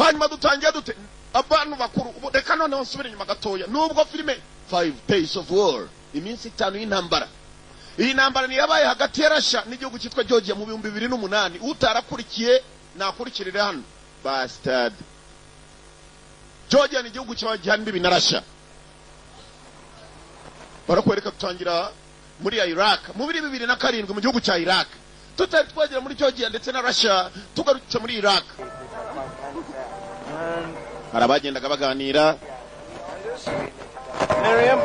hanyuma dutangiye dute abantu bakuru reka none nsubire inyuma gatoya nubwo filime 5 Days of War iminsi 5 y'intambara. Iyi ntambara ni yabaye hagati ya Russia n'igihugu cyitwa Georgia mu 2008. Utarakurikiye nakurikirire hano bastard. Georgia ni igihugu cy'abajyana imbibi na Russia. Barakwereka tutangira muri Iraq mu 2007 mu gihugu cya Iraq. Tutari twagera muri Georgia ndetse na Russia tugarutse muri Iraq. Arabagendaga baganira Miriam,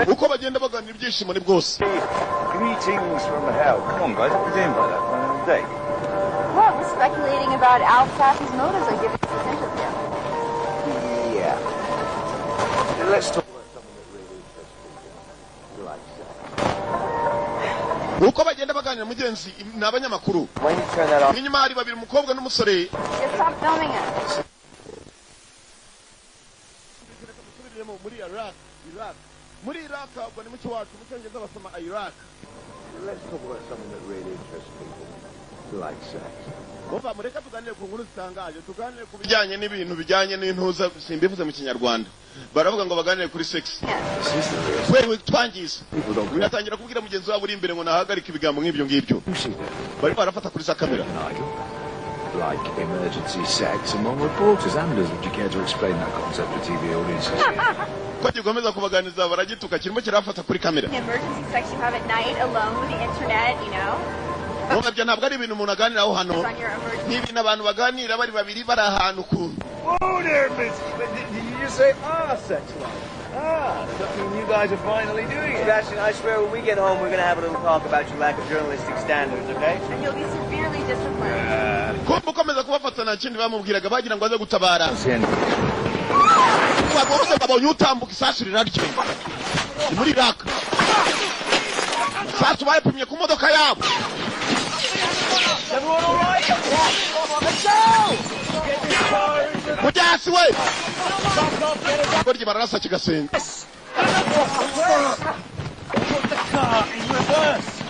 uko bagenda baganira ibyishimo ni bwose. greetings from hell. Come on, guys, what are you doing by that time of the day? Well, we're speculating about Al-Safi's motives are giving us this interview. Yeah. Let's talk about something that really interests people. Like sex. Uko bagenda baganira mugenzi n'abanyamakuru. When you turn that on, Inyuma hari babiri umukobwa n'umusore. Just stop filming us. Muri Iraq. Muri Iraq ubwo ni mucyo wacu mucyongereza basoma Iraq. let's talk about something that really interests people. Like sex. Bova mureka tuganire ku nkuru zitangaje tuganire ku bijyanye n'ibintu bijyanye n'intuza simbivuze mu Kinyarwanda. Baravuga ngo baganire kuri sex. This is the real Wewe twangiza. people don't get Binatangira kubwira mugenzi wabo uri imbere ngo nahagarika ibigambo nk'ibyo ngibyo. you see that. Bari barafata kuri za kamera. Nigel. Like emergency sex among reporters. Anders, would you care to explain that concept to TV audiences? Ko kigomeza kubaganiza baragituka kirimo kirafata kuri kamera. Emergency sex you have at night alone, the internet, you know? Nubwo byo ntabwo ari ibintu umuntu aganiraho hano. It's on your emergency. Ni ibintu abantu baganira bari babiri bari ahantu kuntu. Whoa there, Miss. Did you just say sex life? Something you guys are finally doing it. Sebastian, I swear when we get home, we're going to have a little talk about your lack of journalistic standards, okay? And you'll be severely disciplined. Ko mukomeza kubafata nta kindi bamubwiraga bagira ngo aze gutabara. Sen. Bagomba babonye utambuka isasu riraryo. Ni muri Iraq. Isasu bayipimye ku modoka yabo. Everyone all right? Let's go! Get this car into the... Mujyasi we. Stop, get it Gorgi bararasa kigasenga. Put the car in reverse.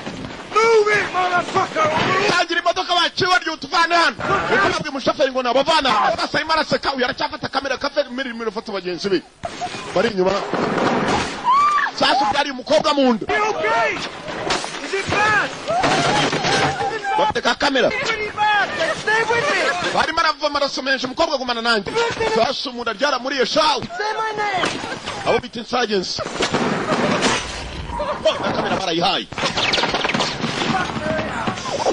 Move it, motherfucker! Tangira imodoka baciwe ryo tuvane hano. Uko nabwiye umushoferi ngo nabavana. Basa imara seka uyu aracyafata kamera kafe mirimo foto bagenzi be. Bari inyuma. Sasu byari umukobwa mu nda. You okay? Is it bad? Bafite kamera. Pretty bad! Then stay with me! Bari marava maraso menshi umukobwa gumana nanjye. Sasu mu nda ryara muri eshawu. Say my name! Abo bita insurgents. Na kamera barayihaye.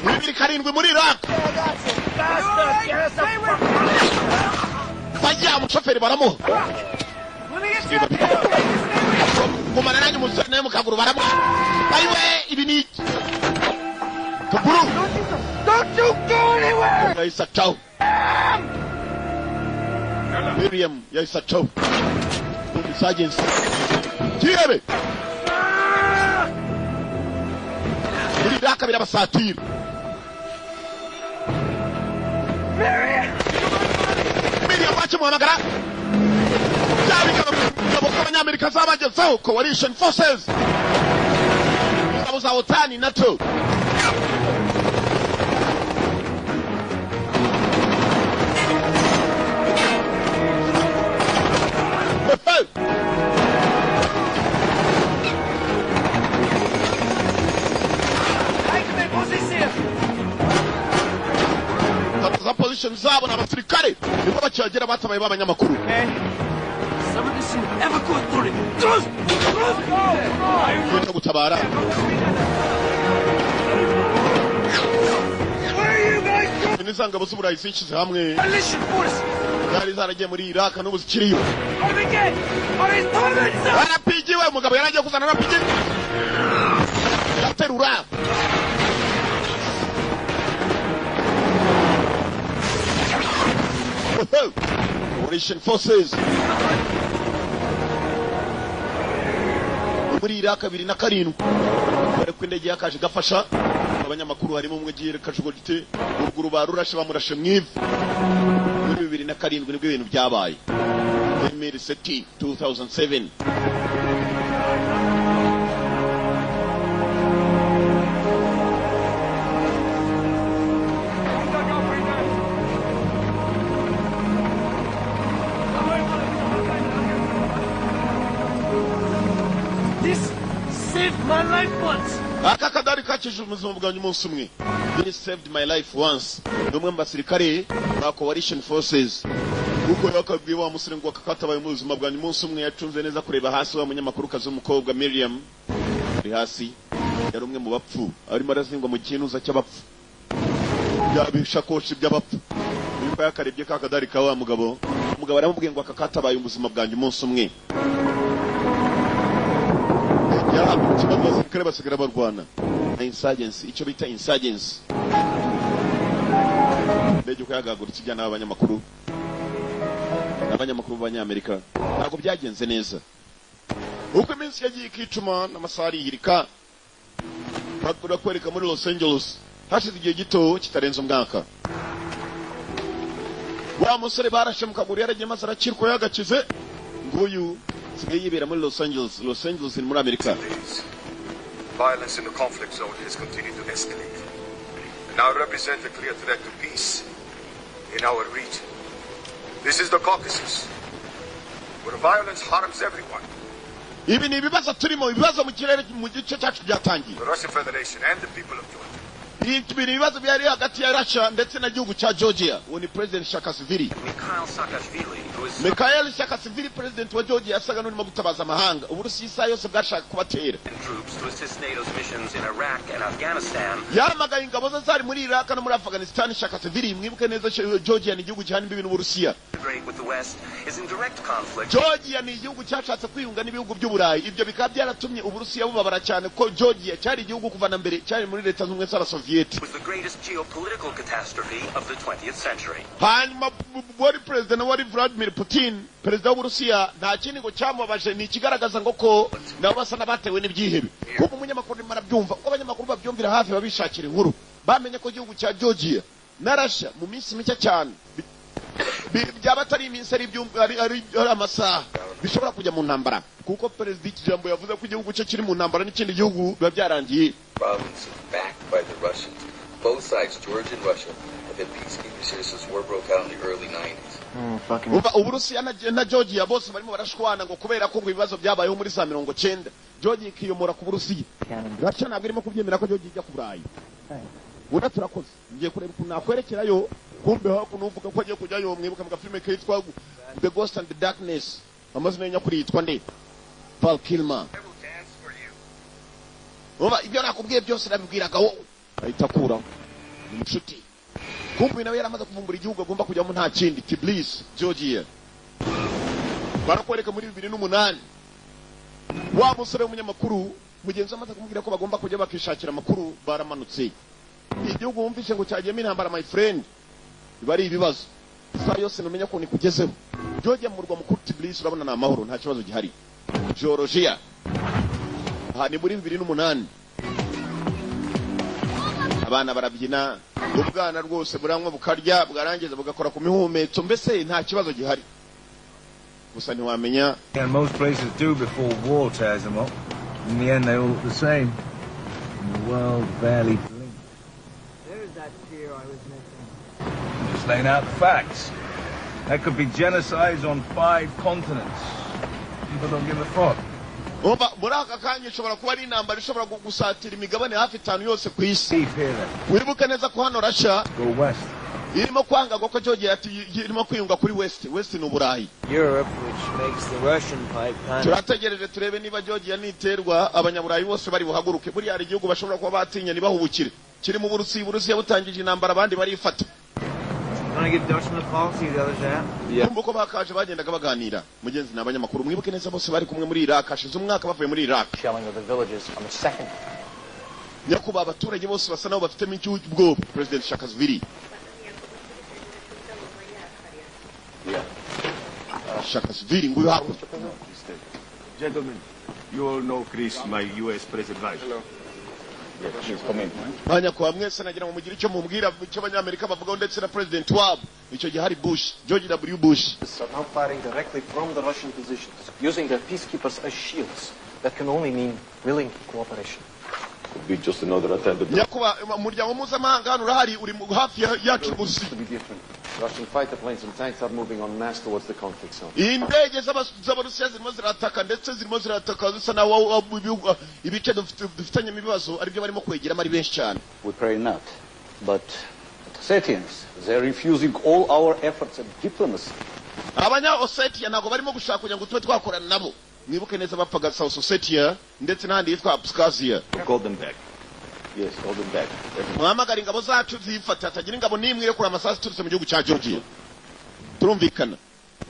Bibiri karindwi muri Iraq. Bastard! Get us up! Bajya umushoferi baramuha. Let me get you up here! Kumana nanjye umusore nawe mukaguru baramuha. Ayiwe ibi ni iki? Kaburu. Don't you go anywhere! Yahise acaho. Miriam yahise acaho. Insurgents. Kirebe. Muri Iraq birabasatira. Miriam bakimuhamagara. Ingabo z'Abanyamerika zabagezeho coalition forces. Ingabo za OTAN NATO. Za position zabo n'abasirikare niko bakihagera batabaye b'abanyamakuru. Some of this you ever go through it. Yo gutabara. Where are you guys going? Ni zangabo z'Uburayi zishyize hamwe. Coalition force! Zari zaragiye muri Iraq n'ubu zikiriyo. What we get? What is permanent? Barapigiwe umugabo yaragiye kuzana rapigi. Yaterura. Coalition forces. Muri Iraq 2007 bari kwindege yakaje gafasha abanyamakuru harimo umwe giye kajugo gite uruguru barurashe bamurashe mwivu. Muri 2007 nibwo ibintu byabaye. 2007. my life once. aka kadari kakije ubuzima bwanjye umunsi umwe. He saved my life once. Numwe mu basirikare ba coalition forces. Uko yakabwiye wa musore ngo akatabaye mu buzima bwanjye umunsi umwe yacunze neza kureba hasi wa munyamakuru kazi w'umukobwa Miriam. Ari hasi. Yari umwe mu bapfu. Arimo arazingwa mu kinuza cy'abapfu. Yabishakoshi by'abapfu. Niba yakarebye ka kadari ka wa mugabo. Umugabo aramubwiye ngo akatabaye ubuzima bwanjye umunsi umwe. Ikibazo abasirikare basigara barwana na insurgency, icyo bita insurgency. Ndege uko yagagurutse ijyana n'abanyamakuru b'Abanyamerika ntabwo byagenze neza. Uko iminsi yagiye ikicuma n'amasaha yirika bakora kwereka muri Los Angeles hashize igihe gito kitarenze umwaka. Wa musore barashe mu kaguru yaragiye maze arakirwa yagakize nguyu sigaye yibera muri Los Angeles ni muri Amerika. Violence in the conflict zone has continued to escalate and now represent a clear threat to peace in our region. This is the Caucasus, where violence harms everyone. Ibi ni ibibazo turimo, ibibazo mu kirere mu gice cyacu byatangiye. The Russian Federation and the people of Georgia. Ibi ni ibibazo byari hagati ya Russia ndetse na gihugu cya Georgia. Uwo ni President Saakashvili. Mikhail Saakashvili, president wa Georgia, yasaga n'urimo gutabaza amahanga. Uburusiya isa yose bwashaka kubatera. Yahamagaye ingabo ze zari muri Iraq no muri Afghanistan. Saakashvili, mwibuke neza Georgia ni igihugu gihana imbibi n'Uburusiya. Georgia ni igihugu cyashatse kwiyunga n'ibihugu by'Uburayi. Ibyo bikaba byaratumye Uburusiya bubabara cyane ko Georgia cyari igihugu kuva na mbere cyari muri Leta Zunze Ubumwe z'Abasovieti. Was the greatest geopolitical catastrophe of the 20th century. Hanyuma wari president wari Vladimir Putin, perezida w'Uburusiya, nta kindi ngo cyamubabaje ni ikigaragaza ngo ko nabo basa n'abatewe n'ibyihebe. Kuko umunyamakuru marabyumva, abanyamakuru babyumvira hafi babishakira inkuru. Bamenye ko igihugu cya Georgia na Russia mu minsi mike cyane byaba atari iminsi ari amasaha bishobora kujya mu ntambara, kuko perezida ikijambo yavuze ko igihugu cye kiri mu ntambara n'ikindi gihugu biba byarangiye. Provinces backed by the Russians. Both sides, Georgia and Russia, have had peacekeepers here since war broke out in the early 90s. Uburusiya na Georgia bose barimo barashwana ngo kubera ko ibibazo byabayeho muri za 90. Georgia ikiyomora ku Burusiya. Russia ntabwo irimo kubyemera ko Georgia ijya ku Burayi. Uda turakoze. Ngiye kureba ukuntu nakwerekerayo, kumbe hakuno uvuga ko agiye kujyayo, mwibuka mu filime kitwa The Ghost and the Darkness. Amazina y'anyakuri yitwa nde? Val Kilmer. Ibyo nakubwiye byose nabibwiraga wowe ahita akuraho inshuti. Kumbe nawe yaramaze kuvumbura igihugu agomba kujyamo nta kindi, Tbilisi, Georgia. Barakwereka muri 2008 wa musore w'umunyamakuru mugenzi amaze kumubwira ko bagomba kujya bakishakira amakuru baramanutse. Igihugu wumvishe ngo cyagiyemo intambara, my friend, bari ibibazo saa yose numenya ko ni kugezeho. Georgia mu murwa mukuru Tbilisi urabona na amahoro, nta kibazo gihari. Georgia ni muri 2008 abana barabyina, ubwana rwose buranywa bukarya bwarangiza bugakora ku mihumetso, mbese nta kibazo gihari. Gusa ntiwamenya. And most places do before war tears them up. In the end, they all look the same. And the world barely blinks. There's that fear I was missing. I'm just laying out the facts. That could be genocides on 5 continents. People don't give a fuck. Muri aka kanya ishobora kuba ari intambara ishobora gusatira imigabane hafi 5 yose ku isi. Wibuke neza ko hano Russia irimo kwanga ko Georgia irimo kwiyunga kuri West ni Uburayi. Europe, which makes the Russian pipe. Turategereje turebe niba Georgia niterwa abanyaburayi bose bari buhaguruke. Buri hari igihugu bashobora kuba batinya nibahubukire. Kiri mu Burusiya butangije intambara abandi barifata. Want to give Dutchman a call, see the others out? Yeah. Kumbuko bakaje bagendaga baganira. Mugenzi n'abanyamakuru mwibuke neza bose bari kumwe muri Iraq, hashize umwaka bavuye muri Iraq. Shelling of the villages on the second. Nyakuba abaturage bose basa naho bafite icyubwo President Saakashvili. Yeah. Saakashvili nguyu hapo. Gentlemen, you all know Chris, my US press advisor. Hello. Banya kwa mwese nagira ngo mugire icyo mumbwira icyo abanyamerika bavugaho ndetse na president wabo icyo gihe hari Bush, George W. Bush. Are now firing directly from the Russian positions, using their peacekeepers as shields. That can only mean willing cooperation. Could be just another attack. nyakuba umuryango mpuzamahanga hano urahari uri hafi yacu busi. To be different. Russian fighter planes and tanks are moving en masse towards the conflict zone. indege z'abarusiya zirimo zirataka ndetse zirimo zirataka zisa naho ibice dufitanye ibibazo aribyo barimo kwegeramo ari benshi cyane. We pray not, but Ossetians, they're refusing all our efforts at diplomacy. abanya Ossetia ntabwo barimo gushaka kugira ngo tube twakorana nabo. mwibuke neza bapfaga South Ossetia ndetse n'ahandi yitwa Abkhazia. Call them back. Yes, call them back. muhamagara ingabo zacu zifata atagira ingabo n'imwe irekura amasasu turutse mu gihugu cya Georgia. turumvikana.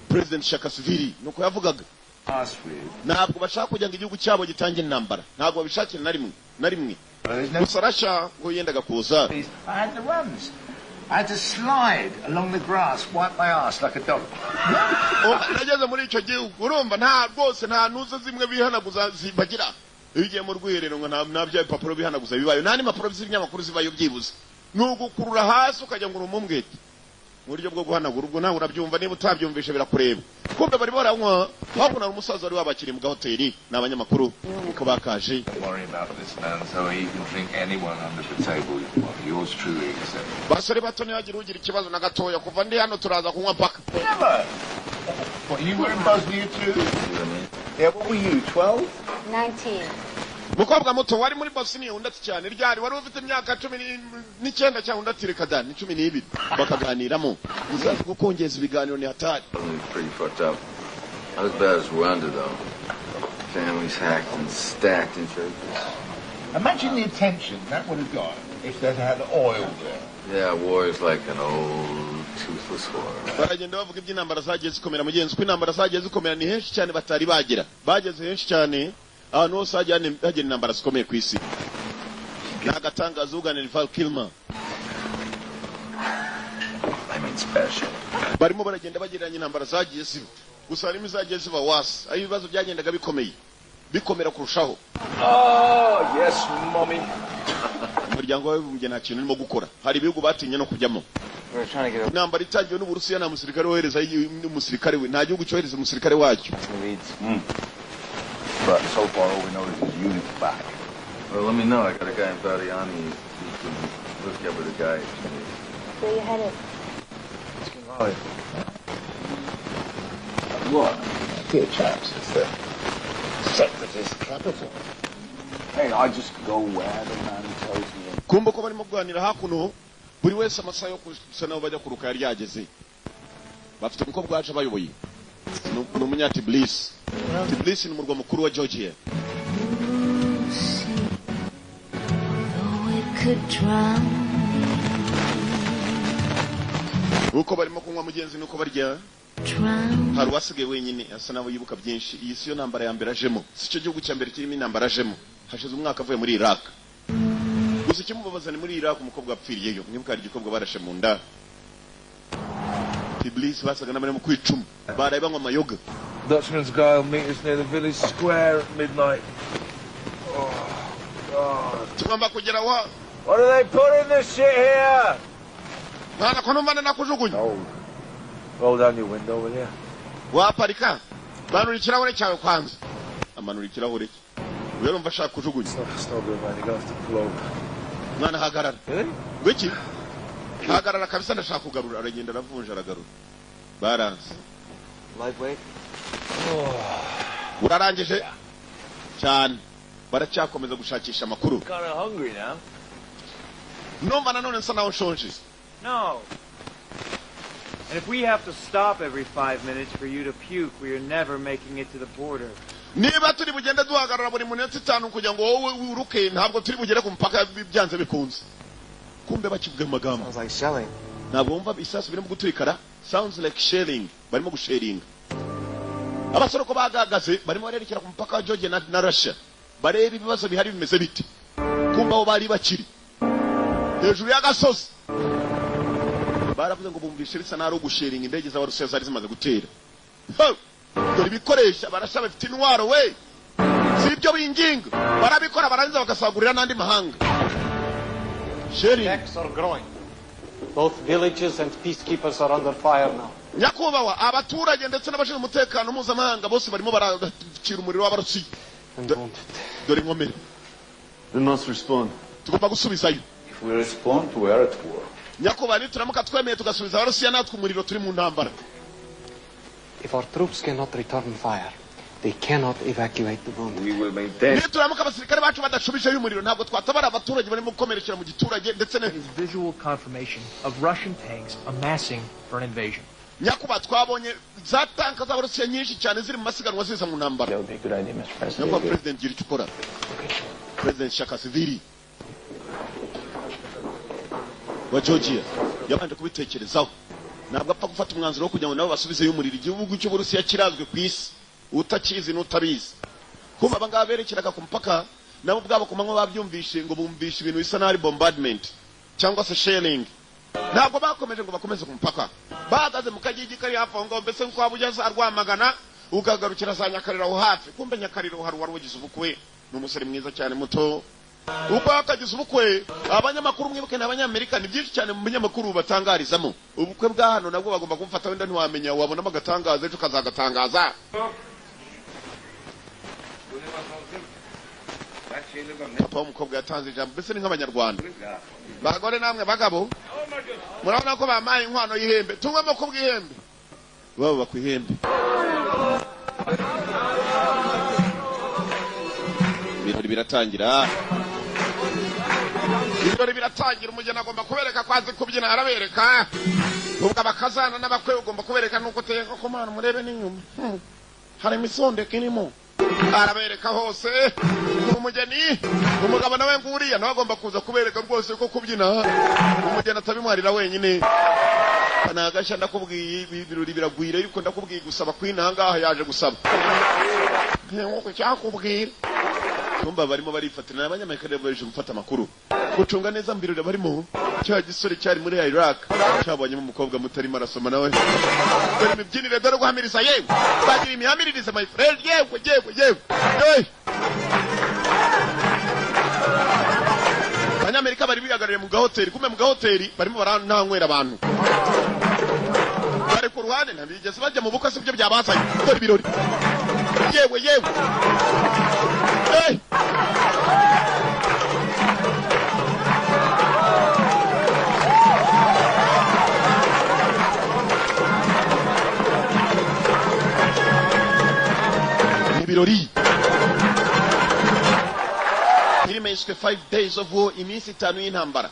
President Saakashvili nuko yavugaga ntabwo bashaka kugira ngo igihugu cyabo gitangire intambara, ntabwo babishakira na rimwe. gusa Russia ngo yendaga kuza. I had the runs. I had to slide along the grass, wipe my ass like a dog. nageze muri icyo gihugu urumva nta rwose nta nuze zimwe bihanaguza zibagira. iyo ugiye mu rwiherero ngo nta bya bipapuro bihanaguza bibayo, nta n'impapuro z'ibinyamakuru zibayo byibuze. ni ugukurura hasi ukajya ngo urumumwete mu buryo bwo guhanagura. ubwo nawe urabyumva, niba utabyumvishe birakureba. kumbe bari baranywa babona umusaza wari wabakiri mu gahoteli n'abanyamakuru uko bakaje. basore bato ntihagira ugira ikibazo na gatoya, kuva ndi hano turaza kunywa mpaka. What, you were in Bosnia too? Yeah, what were you, 12? 19. mukobwa muto wari muri Bosnia undatse cyane ryari wari ufite imyaka 19 cyangwa undatire kadani 12 bakaganiramo. uzaza gukongeza ibiganiro ni hatari. Pretty fucked up. Not as bad as Rwanda though. Families hacked and stacked in churches. Imagine the attention that would have got if they'd had oil there. Yeah, war is like an old toothless whore. baragenda bavuga iby'intambara zagiye zikomera mugenzi ko intambara zagiye zikomera ni henshi cyane batari bagera. bageze henshi cyane ahantu hose hagera intambara zikomeye ku isi. n'agatangazo uganira Val Kilmer. I mean special. barimo baragenda bagereranya intambara zagiye ziba, gusa harimo izagiye ziba wasi. aho ibibazo byagendaga bikomera kurushaho. Oh, yes, mommy. umuryango w'abibumbye nta kintu urimo gukora. hari ibihugu batinye no kujyamo. intambara itangiwe n'Uburusiya nta musirikare wohereza umusirikare we, nta gihugu cyohereza umusirikare wacyo. But so far all we know is his unit's back. Well, let me know. I got a guy in Bariani who can hook you up with a guy if you need. Where you headed? Right. What? Dear chaps, it's the separatist capital. Hey, I just go where the man tells me. kumbe ko barimo kuganira hakuno buri wese amasaha yo kusa nabo bajya kuruka yari yageze. bafite umukobwa waje bayoboye ni umunya Tbilisi. Tbilisi ni umurwa mukuru wa Georgia. uko barimo kunywa mugenzi nuko barya. hari uwasigaye wenyine asa naho yibuka byinshi. iyi si yo ntambara ya mbere ajemo, si cyo gihugu cya mbere kirimo intambara ajemo. hashize umwaka avuye muri Iraq. gusa ikimubabaza ni muri Iraq umukobwa apfiriyeyo. mwibuka hari igikobwa barashe mu nda. Tbilisi basaga n'abarimo kwicuma, baraye banywa amayoga. Dutchman's guy will meet us near the village square at midnight. Oh, God. tugomba kugera wa. What do they put in this shit here? mwana ko numva nakujugunya. Roll down your window, will you? waparika manura ikirahure cyawe kwanza. amanura ikirahure cye. rero mva shaka kujugunya. Stop it, man. You got to blow. mwana hagarara. wiki hagarara kabisa ndashaka kugarura. aragenda aravunja aragarura. baranse. Lightweight. urarangije cyane. baracyakomeza gushakisha amakuru. Kind of hungry now. numva nanone nsa naho nshonje. No. And if we have to stop every 5 minutes for you to puke, we are never making it to the border. niba turi bugende duhagarara buri minota 5 kugira ngo wowe uruke, ntabwo turi bugere ku mpaka byanze bikunze. kumbe bakivuga amagambo. Sounds like shelling. ntabwo wumva isasu birimo guturikara. sounds like shelling. barimo gusheringa. abasore ko bagagaze barimo barerekera ku mpaka wa Georgia na Russia. bareba ibibazo bihari bimeze bite. kumbe aho bari bakiri hejuru y'agasozi. baravuze ngo bumvishe bisa nari ugusheringa indege z'Abarusiya zari zimaze gutera. dore ibikoresha barasha bafite intwaro we. si ibyo binginga barabikora barangiza bagasagurira n'andi mahanga. sharing. Attacks are growing. Both villages and peacekeepers are under fire now. nyakubahwa abaturage ndetse n'abashinzwe umutekano mpuzamahanga bose barimo barakira umuriro w'Abarusiya. dore inkomere. We must respond. tugomba gusubizayo. If we respond, we are at war. Nyakubahwa nituramuka twemeye tugasubiza abarusiya natwe umuriro turi mu ntambara. If our troops cannot return fire, they cannot evacuate the wounded. We will maintain. Nituramuka abasirikare bacu badashubijeyo umuriro ntabwo twatabara abaturage barimo gukomerekera mu giturage ndetse ne visual confirmation of Russian tanks amassing for an invasion. Nyakubahwa twabonye za tanka z'abarusiya nyinshi cyane ziri mu masiganwa ziza mu ntambara. That would be a good idea, Mr. President. Nyakubahwa President gira icyo ukora. President Saakashvili wa Georgia yabanje kubitekerezaho. Ntabwo apfa gufata umwanzuro wo kugira ngo nabo basubizeyo umuriro. Igihugu cy'Uburusiya kirazwe ku isi utakizi n'utabizi. Kuva abangaba berekeraga ku mpaka nabo ubwabo ku manywa babyumvishe ngo bumvishe ibintu bisa n'ari bombardment cyangwa se shelling. Ntabwo bakomeje ngo bakomeze ku mpaka. Bahagaze mu kagigi kari hafi aho ngaho mbese nk'uko waba ugeze Rwamagana ukagarukira za Nyakariro aho hafi. Kumbe Nyakariro hari wari wagize ubukwe n'umusore mwiza cyane muto. Uko akagize ubukwe abanyamakuru mwibuke n'abanyamerika ni byinshi cyane mu binyamakuru batangarizamo. Ubukwe bwa hano nabwo bagomba kumfata wenda ntiwamenya wabonamo agatangaza ejo kazagatangaza. Papa w'umukobwa yatanze ijambo mbese ni nk'abanyarwanda. Bagore namwe bagabo murabona ko bamaye inkwano y'ihembe tungwemo ko bw'ihembe babo bakwihembe. Ibirori biratangira. Ibirori biratangira umugeni agomba kubereka kwazi kubyina arabereka. Ubwo abakazana n'abakwe ugomba kubereka nuko uteka ko mana murebe n'inyuma. Hari imisonde kinimo. Arabereka hose umugeni umugabo nawe nguriya nawe agomba kuza kubereka rwose ko kubyina umugeni atabimwarira wenyine. Kanagasha ndakubwiye ibirori biragwira yuko ndakubwiye gusaba kwinanga yaje gusaba. Nkuko cyakubwira Tumba barimo barifatana n'abanyamerika baje gufata amakuru. Gucunga neza mbirira barimo cya gisore cyari muri Iraq cyabonyemo umukobwa mutarimo arasoma nawe. Dore imibyinire dore guhamiriza yewe. Bagira imihamiririze my friend yewe. Abanyamerika bari bihagarariye mu gahoteli kumbe mu gahoteli barimo barantanywera abantu. Bari ku ruhande ntabigeze bajya mu bukwe sibyo byabazanye. Dore ibirori. Yewe. Hey! Ibirori. Irimeshwe 5 days of war iminsi 5 y'intambara.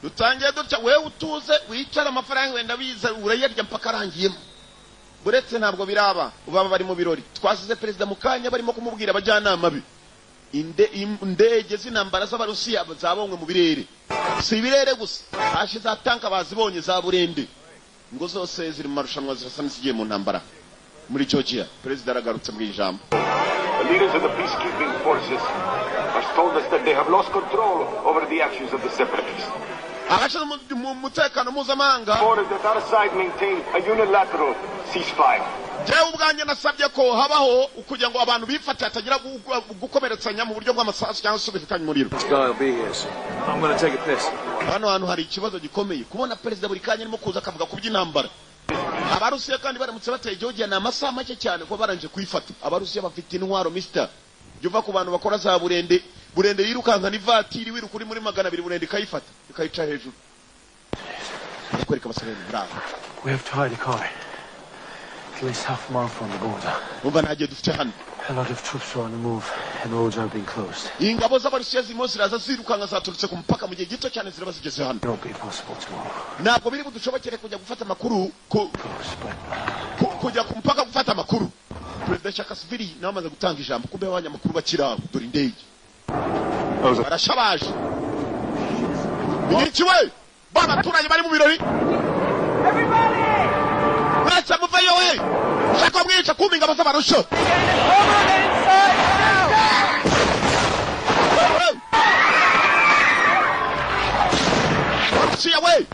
Dutangiye dutya wewe utuze wicara amafaranga wenda biza urayarya mpaka arangiyemo. Buretse ntabwo biraba ubaba bari mu birori. Twasize president mukanya barimo kumubwira abajyanama be. Indege z'intambara z'abarusiya zabonwe mu birere. Si ibirere gusa. Hashi za tanka bazibonye za burende. Ngo zose ziri mu marushanwa zirasa n'izigiye mu ntambara. Muri Georgia, president aragarutse mu ijambo. The leaders of the peacekeeping forces have told us that they have lost control over the actions of the separatists. Umutekano mpuzamahanga. Ordered that our side maintain a unilateral ceasefire. Jewe ubwanjye nasabye ko habaho kugira ngo abantu bifate atagira gukomeretsanya mu buryo bw'amasasu cyangwa subikanye umuriro. I'm going to take a piss. Hano hantu hari ikibazo gikomeye kubona president buri kanya arimo kuza akavuga ku by'intambara. Abarusiya kandi baramutse bateye Georgia na amasaha make cyane ko baranje kuyifata. Abarusiya bafite intwaro mister. Juva ku bantu bakora za burende yirukanka n'ivatiri wiruka uri muri 200 burende kayifata ikayica hejuru. Kwereka abasirikare bravo. We have tried a car. At least half a mile from the border. Umva nagiye dufite hano. A lot of troops are on the move and roads are being closed. Ingabo z'abarusiya zirimo ziraza zirukanka zaturutse ku mpaka mu gihe gito cyane ziraba zigeze hano. It won't be possible tomorrow. Ntabwo biri budushobokere kujya gufata amakuru kujya ku mpaka gufata amakuru. President Saakashvili nawe amaze gutanga ijambo kumbe abanyamakuru bakiraho dore indege. Barashabaje. Nikiwe b'abaturage bari mu birori. Let's move away. Shaka mwica kumbi ngabo z'abarusha. See away.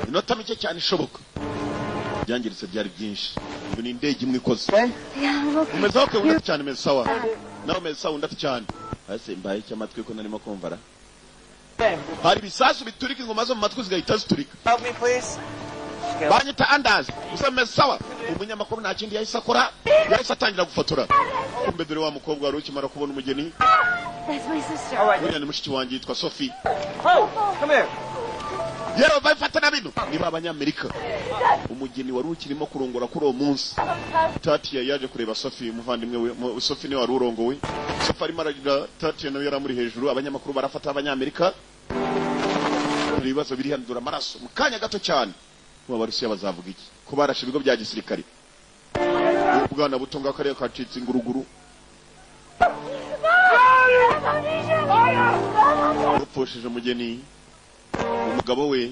Minota mike cyane ishoboka byangiritse byari byinshi. Ubu ni indege imwe ikoze. Umeze okay undati cyane meze sawa. Nawe meze sawa undati cyane. Ase mbaye cyamatwi ko narimo kumvara. Hari bisasu biturika ingoma zo mu matwi zigahita ziturika. Help me please. Banyita Anders. Usame sawa. Umunyamakuru nta kindi yahise akora. Yahise atangira gufotora. Kumbe dore wa mukobwa wari ukimara kubona umugeni. That's my sister. Uriya ni mushiki wanjye yitwa Sophie. Oh, come here. Yero bayifata na bino. Niba abanyamerika. Umugeni wari ukirimo kurongora kuri uwo munsi. Tatia yaje kureba Sophie umuvandimwe we. Sophie ni wari urongowe. Sophie arimo aragira Tatia nawe yaramuri hejuru. Abanyamakuru barafata abanyamerika. Ibibazo biri handura amaraso. Mu kanya gato cyane. Abarusiya bazavuga iki? Ko barashe ibigo bya gisirikare. Ubwana butonga kare kacitse inguruguru. Upfushije umugeni. Umugabo we.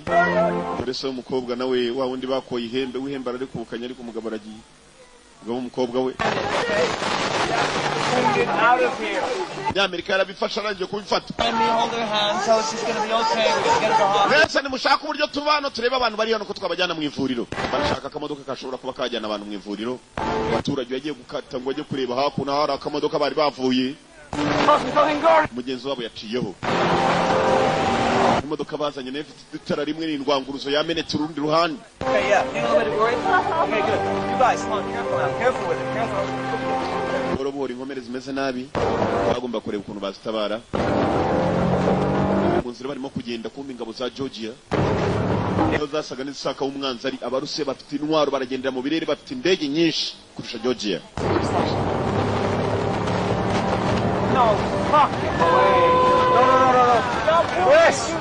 Dore se umukobwa nawe wa wundi bakoye ihembe wihembara ari kubukanya ariko umugabo aragiye. Umugabo umukobwa we. Amerika yarabifasha arangije kubifata. Nese nimushaka uburyo tubano tureba abantu bari hano ko twabajyana mu ivuriro. Barashaka akamodoka kashobora kuba kajyana abantu mu ivuriro. Abaturage bagiye gukata ngo bajye kureba hakuno hari akamodoka bari bavuye. Mugenzi wabo yaciyeho. Imodoka bazanye nefite itara rimwe n'indwanguruzo yamenetse urundi ruhande. Okay, yeah. You a little worried? Okay, good. You guys, come on, careful now. Careful with it. Careful. Borobuhora inkomere zimeze nabi. Bagomba kureba ukuntu bazitabara. Mu nzira barimo kugenda kumva ingabo za Georgia. Niyo zasaga n'isaka umwanzi ari abarusiya bafite intwaro baragendera mu birere bafite indege nyinshi kurusha Georgia. No, fuck. No. Press.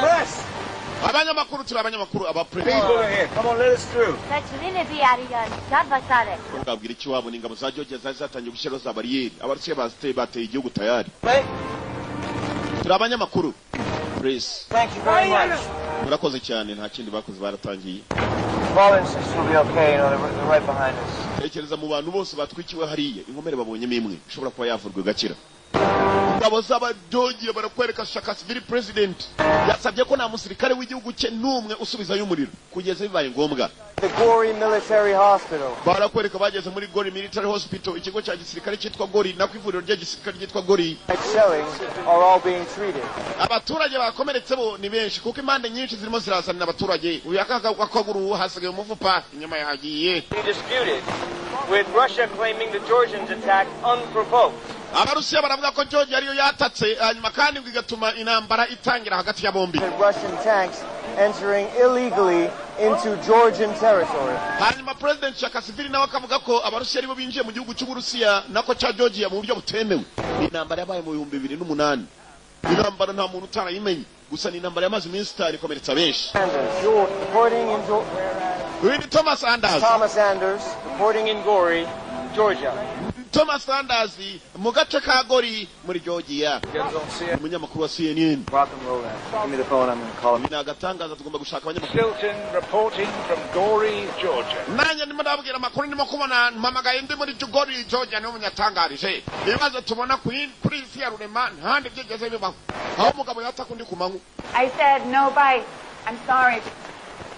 Press. Abanyamakuru turi abanyamakuru aba People are here. Come on, let us through. Babwira iki wabo n'ingabo za Georgia zatangiye gushyiraho za bariyeri. Abarusiya bateye igihugu tayari. Turi abanyamakuru. Press. Thank you very much. Murakoze cyane nta kindi bakoze baratangiye. Paul and sister will be okay, you know, they're right behind us. Tekereza mu bantu bose batwikiwe hariya inkomere babonyemo imwe ishobora kuba yavurwa gakira. Ingabo z'abadogiye barakwereka Shaka civil president yasabye ko nta musirikare w'igihugu cye n'umwe usubiza y'umuriro kugeza bibaye ngombwa. The Gori Military Hospital. Barakwereka bageze muri Gori Military Hospital ikigo cya gisirikare cyitwa Gori na kwivuriro rya gisirikare cyitwa Gori. Shelling are all being treated. Abaturage bakomeretse bo ni benshi kuko impande nyinshi zirimo zirazana abaturage. Uyu akaguru hasigaye umuvupa inyuma yagiye. Disputed with Russia claiming the Georgians attacked unprovoked. Abarusiya baravuga ko Georgia ariyo yatatse hanyuma kandi bigatuma intambara itangira hagati ya bombi. Russian tanks entering illegally into Georgian territory. Hanyuma President Saakashvili nawe akavuga ko abarusiya aribo binjiye mu gihugu cy'Uburusiya nako cya Georgia mu buryo butemewe. Intambara yabaye mu 2008. Intambara nta muntu utarayimenye gusa ni intambara yamaze iminsi itari ikomeretsa benshi. Thomas Anders reporting in Gori, Georgia. Thomas Anders mu gace ka Gori muri Georgia. Umunyamakuru wa CNN. Rock and roll that. Give me the phone, I'm going to call him. Nagatangaza tugomba gushaka abanyamakuru. Stilton reporting from Gori, Georgia. Nanya ndimo ndabwira amakuru ndimo kubona mpamagaye ndi muri Gori, Georgia no munyatangarije. Ibibazo tubona kuri isi ya rurema ntandi byigeze bibaho. Aho umugabo yatakundi kumangu. I said no bite. I'm sorry.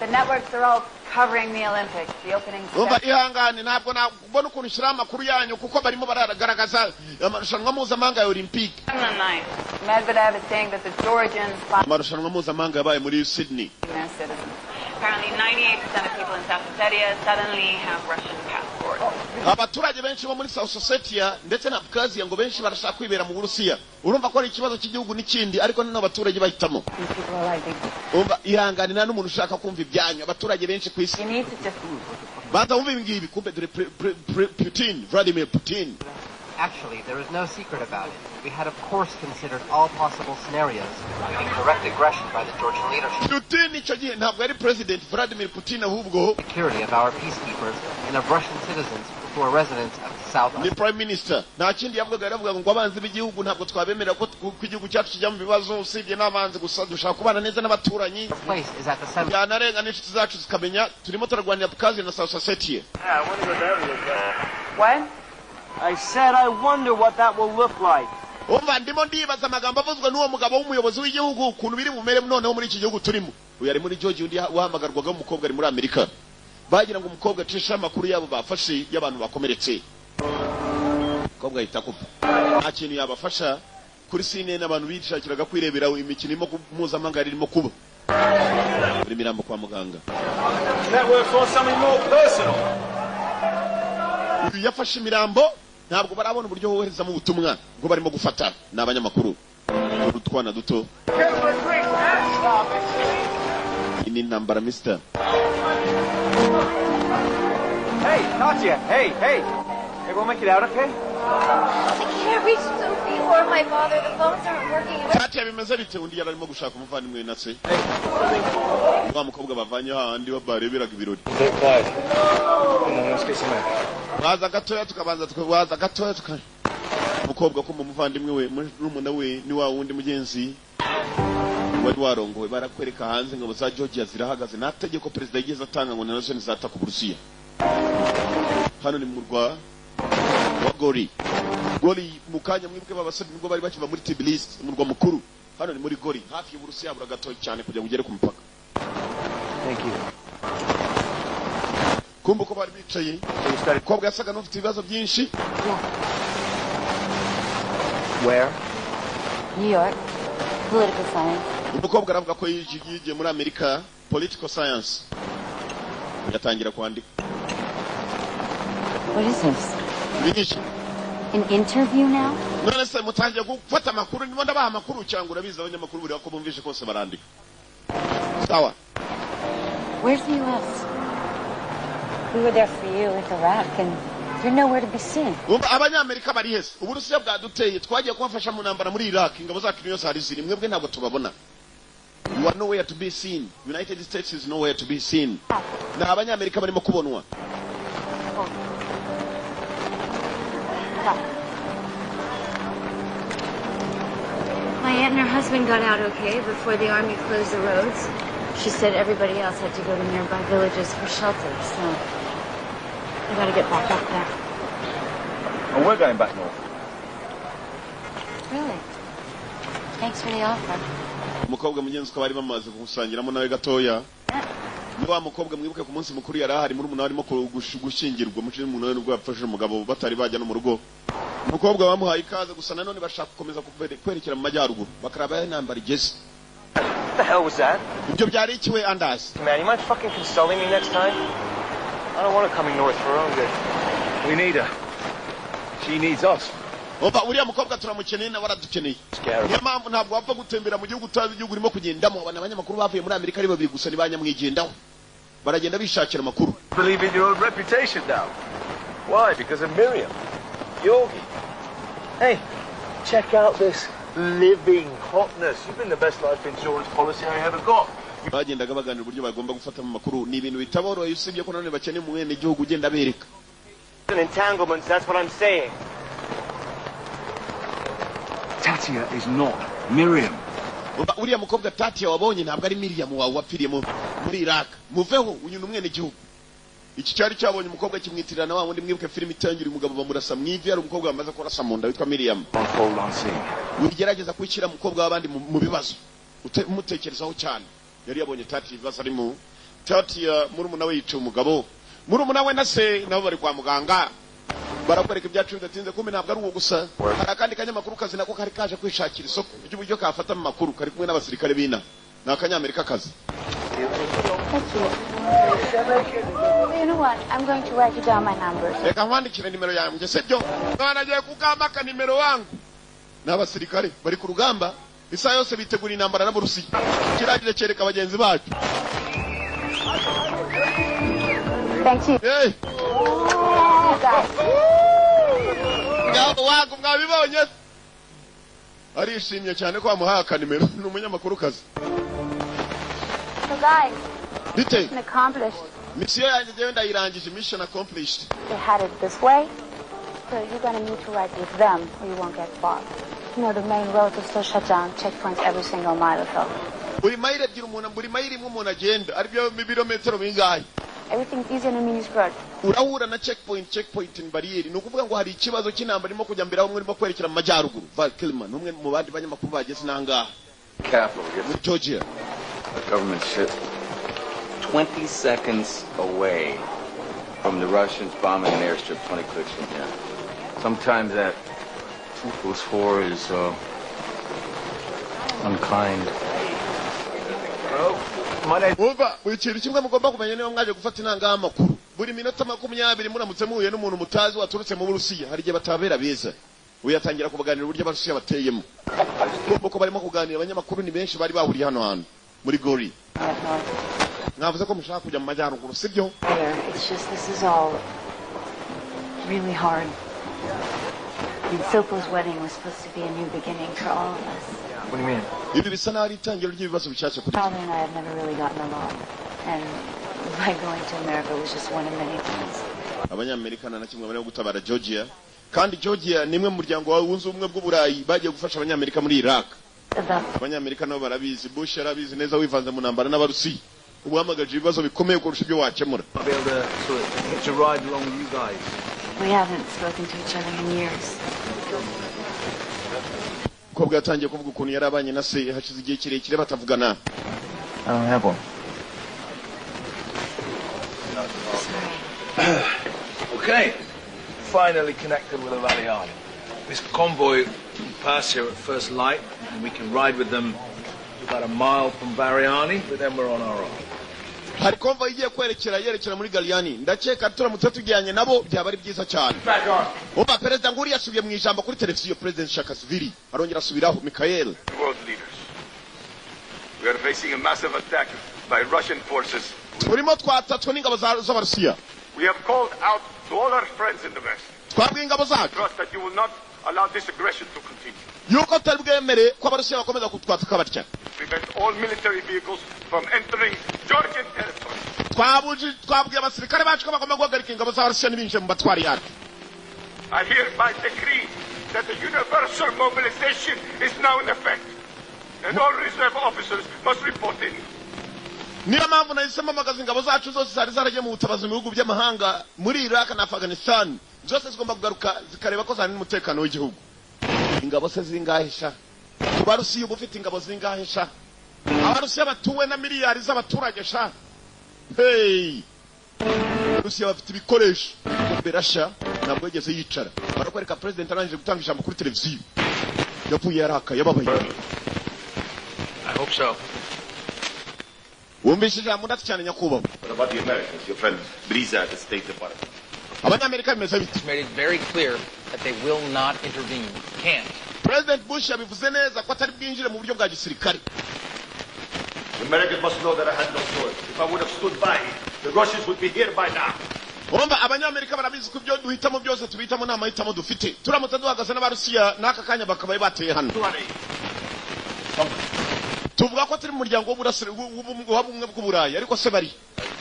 The networks are all covering the Olympics, the opening Umva ihangane ntabwo nabona ukuntu shira amakuru yanyu kuko barimo baragaragaza amarushanwa mpuzamahanga ya Olympic. Medvedev is saying that the Georgians amarushanwa mpuzamahanga yabaye muri Sydney. Apparently 98% of people in South Ossetia suddenly have Russian passports. Abaturage benshi bo muri South Ossetia ndetse na Abkhazia ngo benshi barashaka kwibera mu Burusiya. Urumva ko ari ikibazo cy'igihugu n'ikindi ariko n'abaturage bahitamo. Umva ihangane nta n'umuntu ushaka kumva ibyanyu abaturage benshi ku isi. Bata umva ibingibi kumbe dore Putin, Vladimir Putin. Actually, there is no secret about it. We had, of course, considered all possible scenarios, including direct aggression by the Georgian leadership. Putin icyo gihe ntabwo ari President Vladimir Putin ahubwo security of our peacekeepers and of Russian citizens who are residents of the South. The Prime Minister nta kindi yavugaga ngo abanzi b'igihugu ntabwo twabemerera ko igihugu cyacu kijya mu bibazo usibye n'abanzi gusa dushaka kubana neza n'abaturanyi. Byanarenga n'inshuti zacu zikamenya turimo turarwanira Abkhazia na South Ossetia. What? I said I wonder what that will look like. Umva ndimo ndibaza amagambo avuzwe n'uwo mugabo w'umuyobozi w'igihugu ukuntu biri bumere noneho muri iki gihugu turimo. Uyu ari muri Georgia undi wahamagarwaga umukobwa ari muri Amerika. bagira ngo umukobwa acishe amakuru yabo bafashe y'abantu bakomeretse. Umukobwa ahita kupa nta kintu yabafasha kuri CNN abantu bishakiraga kwirebera imikino irimo mpuzamahanga irimo kuba muri mirambo kwa muganga. Network for something more personal. Uyu yafashe imirambo ntabwo barabona uburyo woherezamo ubutumwa ngo barimo gufata n'abanyamakuru utwana duto. Ini nambara mister. Hey, Katya, hey. Hey, we'll make it out, okay? I can't reach Sophie or my father. The phones aren't working. Katya bimeze bite undi yararimo gushaka umuvandimwe na se. Wa mukobwa bavanye handi babareberaga ibirori. Baza gatoya tukabanza tukabaza gatoya tuka. Umukobwa ko mu muvandimwe we n'umuna we ni wa wundi mugenzi wari warongowe barakwereka hanze ngo za Georgia zirahagaze nategeko president yigeze atanga ngo nazo zata ku Burusiya. Hano ni murwa wa Gori mukanya mwibuke babasabye ngo bari bakiva muri Tbilisi murwa mukuru. Hano ni muri Gori hafi y'Uburusiya buragatoye cyane kugira ngo ugere ku mupaka. Thank you. Kumbuko bari bicaye umukobwa yasaga n'ufite ibibazo byinshi. Where? New York. Political science. Umukobwa aravuga ko yigiye muri Amerika political science. Yatangira kwandika. What is this? Bigisha. An interview now? None se mutangiye gufata amakuru niba ndabaha amakuru cyangwa urabiza abanyamakuru buri wako bumvishe kose barandika. Sawa. Where's the U.S.? We were there for you with Iraq, and you're nowhere to be seen. Abanyamerika bari hese Uburusiya bwaduteye twagiye kubafasha mu ntambara muri Iraq ingabo zacu yose hari ziri mwebwe ntabwo tubabona. You are nowhere to be seen. United States is nowhere to be seen. Na abanyamerika barimo kubonwa. My aunt and her husband got out okay before the army closed the roads. She said everybody else had to go to nearby villages for shelter, so I gotta get back up there. And we're going back north. Really? Thanks for the offer. Umukobwa mugenzi ko bari bamaze kumusangiramo nawe gatoya. Ni wa mukobwa mwibuke ku munsi mukuru yari ahari muri umuntu arimo gushingirwa mu kintu umuntu nubwo yafashe umugabo batari bajya no mu rugo. Umukobwa bamuhaye ikaze gusa nanone bashaka gukomeza kwerekera mu majyaruguru bakaraba intambara igeze. What the hell was that? Ibyo byari ikiwe Anders. Man, you mind fucking consoling me next time? I don't want her coming north for her own good. We need her. She needs us. Oba uriya mukobwa turamukeneye na waradukeneye. Niyo mpamvu ntabwo wapfa gutembera mu gihugu utazi igihugu urimo kugendamo. Abanyamakuru bavuye muri Amerika ari babiri gusa nibanyamwigendaho. Baragenda bishakira amakuru. Believe in your own reputation now. Why? Because of Miriam. Yogi. Hey, check out this living hotness. You've been the best life insurance policy I ever got. Bagendaga baganira uburyo bagomba gufata mu makuru ni ibintu bitaboroye usibye ko none bakeneye mu mwene igihugu ugenda bereka. Entanglements, that's what I'm saying. Tatia is not Miriam. Uriya mukobwa Tatia wabonye ntabwo ari Miriam wawe wapfiriye muri Iraq. Muveho uyu numwene igihugu. Iki cyari cyabonye umukobwa kimwitirana wa wundi mwibuke film itangira umugabo bamurasa mwivi ari umukobwa bamaze kurasa mu nda witwa Miriam. Ugerageza kwikira umukobwa w'abandi mu bibazo. Umutekerezaho cyane. Yari yabonye Tatia ibibazo arimo. Tatia murumuna we yica umugabo. Murumuna we na se nabo bari kwa muganga. Barakwereka ibyacu bidatinze kumbe ntabwo ari uwo gusa. Hari akandi kanyamakuru kazi nako kari kaje kwishakira isoko. Iby'uburyo kafata mu makuru kari kumwe n'abasirikare bina. Ni akanyamerika kazi. You know what? I'm going to write you down my numbers. Reka nkwandikire nimero yanjye sibyo? Banagiye kugamba ka nimero wangu. N'abasirikare bari ku rugamba. Isa yose bitegura intambara n'Abarusiya. Kiragire cyereka abagenzi bacu. Thank you. Hey. Ngabo wangu mwabibonye? Arishimye cyane ko amuhaye akanimero n'umunyamakuru kazi. So guys, mission accomplished. Mission yanjye jewe ndayirangije, mission accomplished. They had it this way, so you're gonna need to ride with them or you won't get far. You know, the main roads are still shut down, checkpoints every single mile or so. Buri mayire ebyiri umuntu buri mayire imwe umuntu agenda aribyo ibirometero bingahe. Everything's easy on a mini skirt. Urahura na checkpoint in barrier. Nukuvuga ngo hari ikibazo cy'intambara irimo kujya mbere aho mwe kwerekera mu majyaruguru. Val Kilman umwe mu bandi banyamakuru bageze nanga. Careful, Georgia. The government ship. 20 seconds away from the Russians bombing an airstrip 20 clicks from here. Sometimes that 2 plus 4 is unkind. Uva ikintu kimwe mugomba kumenya niba mwaje gufata inanga y'amakuru buri minota 20 muramutse muhuye n'umuntu mutazi waturutse mu Burusiya hari gihe batabera beza uyatangira kubaganira uburyo Abarusiya bateyemo kuko barimo kuganira abanyamakuru ni benshi bari bahuriye hano hantu muri Gori navuze ko mushaka kujya mu majyaruguru sibyo It's just this is all really hard. Sopo's wedding was supposed to be a new beginning for all of us. What do you mean? Ibi bisa naho ari itangiro ry'ibibazo bishatse kuri Father and I have never really gotten along, and my going to America was just one of many things. Abanyamerika na kimwe bari gutabara Georgia kandi Georgia nimwe mu muryango wunze ubumwe bw'Uburayi bagiye gufasha abanyamerika muri Iraq. Abanyamerika nabo barabizi Bush yarabizi neza wivanze mu ntambara n'Abarusiya ubuhamagaje ibibazo bikomeye kurusha ibyo wakemura. We haven't spoken to each other in years. Ko bwatangiye kuvuga ukuntu yarabanye na se hashize igihe kirekire batavugana. I don't have one. Okay, finally connected with the Valiani. This convoy will pass here at first light, and we can ride with them about a mile from Variani, but then we're on our own. Hari konvoy igiye yerekera muri Galliani ndakeka turamutse tujyanye nabo byaba ari byiza cyane. Oba perezida nguri yasubiye mu ijambo kuri televiziyo President Saakashvili arongera asubiraho Mikhail. World leaders, we are facing a massive attack by Russian forces. Turimo twatatswe n'ingabo z'Abarusiya. We have called out to all our friends in the West. Twabwiye ingabo zacu. Trust that you will not allow this aggression to continue. Yuko talbwemere ko Abarusiya bakomeza kutwataka batya. Prevent all military vehicles from entering Georgian territory. Twabwiye abasirikare bacu ko bagomba guhagarika ingabo z'Abarusiya n'ibinjire mu batwari yacu. I hereby decree that the universal mobilization is now in effect, and all reserve officers must report in. Niyo mpamvu nahisemo amagaza ingabo zacu zose zari zaragiye mu butabazi mu bihugu by'amahanga muri Iraq na Afghanistan zose zigomba kugaruka zikareba ko zari n'umutekano w'igihugu. Ingabo se zingahisha Abarusiya ubu ufite ingabo zingahisha Abarusiya batuwe na miliyari z'abaturage sha hey Abarusiya bafite ibikoresho Berasha ntabwo yigeze yicara barakwereka president arangije gutanga ijambo kuri televiziyo yavuye yaraka yababaye. I hope so. Umbishije ijambo ndati cyane nyakubahwa. What about the Americans, your friend Briza at the State Department? Abanyamerika bimeze bite? Made it very clear that they will not intervene. Can't. President Bush yabivuze neza ko atari bwinjire mu buryo bwa gisirikare. The Americans must know that I had no choice. If I would have stood by, the Russians would be here by now. Urumva abanyamerika barabizi ko ibyo duhitamo byose tubihitamo nta mahitamo dufite. Turamutse duhagaze n'Abarusiya n'aka kanya bakabaye bateye hano. Tuvuga ko turi mu muryango w'ubumwe bw'Uburayi ariko se bari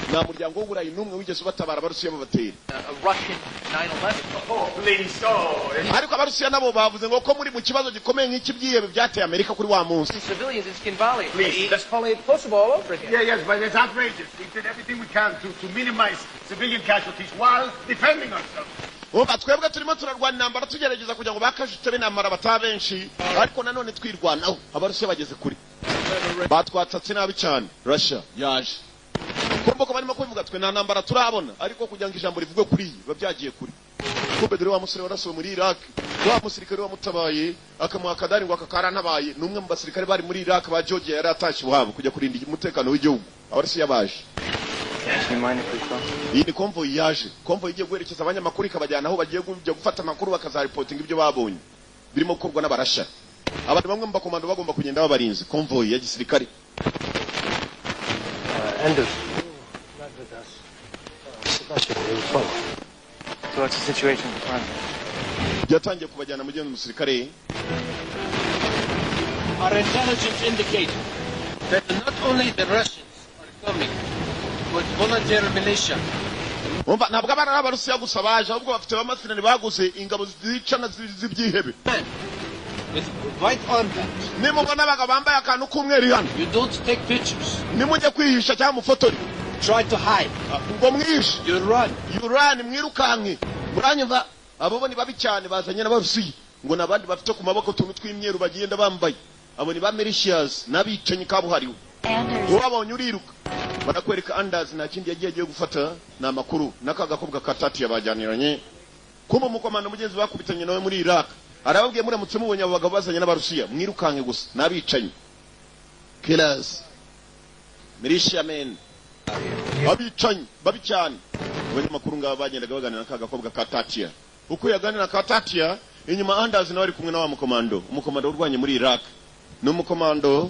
nta muryango w'Uburayi n'umwe wigeze ubatabara Abarusiya babatera. Russian 9/11. Oh, please, oh. Ariko Abarusiya nabo bavuze ngo ko muri mu kibazo gikomeye nk'iki byihebe byateye Amerika kuri wa munsi. Civilians in Skin Valley. Please, Let's call it possible all over again. Yes, but it's outrageous. We did everything we can to minimize civilian casualties while defending ourselves. Uba twebwe turimo turarwana intambara tugerageza kugira ngo bakajute b'intambara bataba benshi ariko nanone twirwanaho Abarusiya bageze kuri batwatsatse nabi cyane. Russia yaje kumva ko barimo kubivuga twe nta ntambara turabona ariko kugira ngo ijambo rivugwe kuri babyagiye kuri kumbe dore wa musore warasuwe muri Iraq wa musirikare wamutabaye akamuha kadari ngo akarantabaye n'umwe mu basirikare bari muri Iraq ba Georgia yari atashye wabo kujya kurinda umutekano w'igihugu. Abarusiya baje. Iyi ni convoy yaje. Convoy igiye guherekeza abanyamakuru ikabajyana aho bagiye kujya gufata amakuru bakazaripotinga ibyo babonye birimo gukorwa n'Abarasha. Abantu bamwe mu bakomando bagomba kugenda babarinze convoy ya gisirikare. Anders. Not with us. Sebastian, it was fun. So what's the situation at the front? Yatangiye kubajyana mu gihe umusirikare. Our intelligence indicates that not only the Russians are coming, but volunteer militia. Umva ntabwo abana n'Abarusiya gusa baje ahubwo bafite bamasinani baguze ingabo zicana z'ibyihebe. With white armbands. Nimubona abagabo bambaye akantu k'umweru hano. You don't take pictures. Nimujye kwihisha cyangwa mufotori. Try to hide. Ngo mwishe. You run. You run mwirukanke. Muranyumva abo bo ni babi cyane bazanye n'Abarusiya ngo nabandi bafite ku maboko tuntu tw'imyeru bagenda bambaye. Abo ni ba militias n'abicanyi kabuhariwe. Wabonye uriruka. barakwereka Anders nta kindi yagiye gufata na makuru nakagakobwa katati yabajyaniranye kuba mukomanda mugenzi bakubitanye nawe muri Iraq arababwiye muramutse mubonye abo bagabo bazanye n'abarusiya mwirukanke gusa nabicanye killers militiamen abicanye babicyane bari makuru ngaba bagendaga baganira nakagakobwa katati uko yaganira katati inyuma Anders nawe ari kumwe na wa umukomando urwanye muri Iraq n'umukomando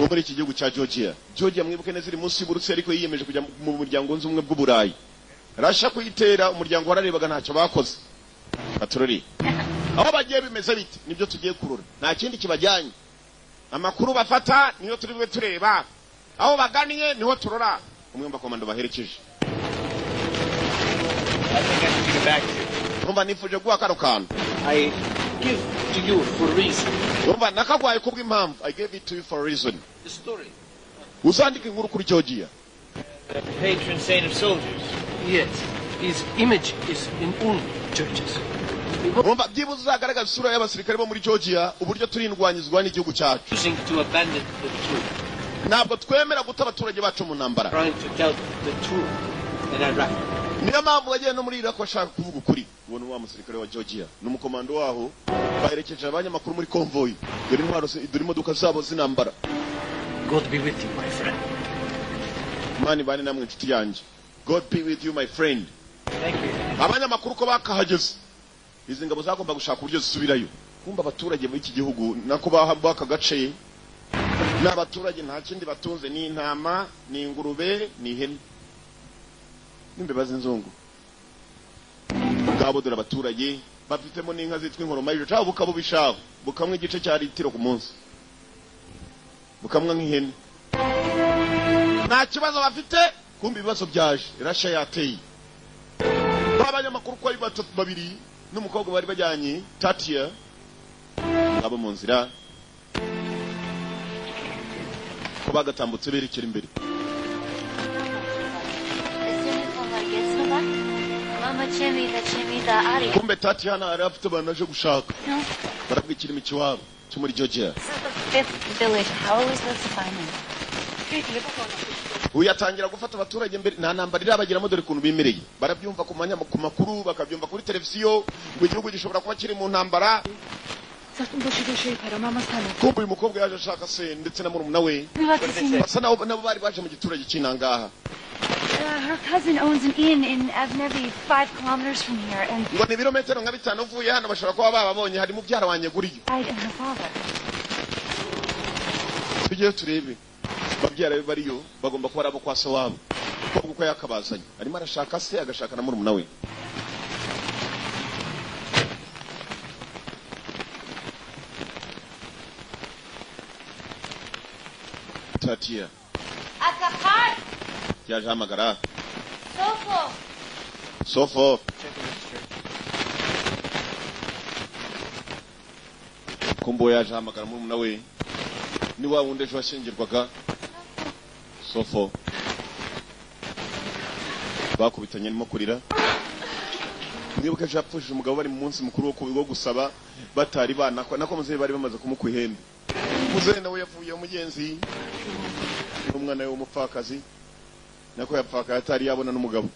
wo muri iki gihugu cya Georgia mwibuke neza iri munsi y'uburutse ariko yiyemeje kujya mu muryango nzumwe bw'uburayi rasha kuyitera umuryango wararebaga ntacyo bakoze baturori aho bagiye bimeze biti nibyo tugiye kurura nta kindi kibajyanye amakuru bafata niyo turiwe tureba aho baganiye niho turora umwe mbakomando baherekeje umva nifuje guha karo kantu I give to you for a reason. umva nakagwaye kubw'impamvu I gave it to you for a reason The story. uzandika inkuru kuri Georgia. The patron saint of soldiers. Yes. His image is in all churches. umva byibuze uzagaragaza isura y'abasirikare bo muri Georgia uburyo turindwanyizwa n'igihugu cyacu Choosing to abandon the truth. ntabwo twemera guta abaturage bacu mu ntambara Trying to tell the truth in Iraq. niyo mpamvu bagiye no muri Iraq bashaka kuvuga ukuri uwo ni wa musirikare wa Georgia n'umukomando waho baherekeje abanyamakuru muri convoy dore intwaro dore imodoka zabo zinambara God be with you, my friend. mani bane namwe inshuti yanjye God be with you my friend. Thank you. abanyamakuru ko bakahageze izi ngabo zagomba gushaka uburyo zisubirayo kumva abaturage muri iki gihugu nako baka gace n'abaturage nta kindi batunze ni intama ni ingurube ni ihene n'imbeba z'inzungu ngabo dore abaturage bafitemo n'inka zitwa inkoromayiro cyangwa bukabubishaho bukamwe igice cya litiro ku munsi bukamwe nk'ihene nta kibazo bafite kumva ibibazo byaje irasha yateye abanyamakuru ko ari batatu babiri n'umukobwa bari bajyanye Tatia abo mu nzira ko bagatambutse berekera imbere kumbe Tatia hano ari afite abantu aje gushaka barabwikira imiki wabo cyo muri Georgia uyatangira gufata abaturage mbere nta ntambara irabagiramo dore kuntu bimereye barabyumva ku makuru bakabyumva kuri televiziyo ngo igihugu gishobora kuba kiri mu ntambara kumbe uyu mukobwa yaje ashaka se ndetse na murumuna we basa nabo bari baje mu giturage cy'inangaha Her cousin owns an inn in Avnevi 5 kilometers from here and ngo ni ibirometero nka 5 uvuye hano bashobora kuba bababonye hari mu byara wanye guriyo and her father. Tujye turebe babyara bariyo bagomba kuba arabo kwa se wabo kuko yakabazanye arimo arashaka se agashaka na murumuna we Tatia Akapar yaje hamagara Sofo kumbo yaje hamagara murumuna we ni wa wundi ejo washyingirwaga Sofo bakubitanye arimo kurira mwibuke ejo yapfushije umugabo bari mu munsi mukuru wo gusaba batari bana nako muzehe bari bamaze kumukwa ihembe muzehe nawe yavuye umugenzi n'umwana we w'umupfakazi nako yapfaka atari yabona n'umugabo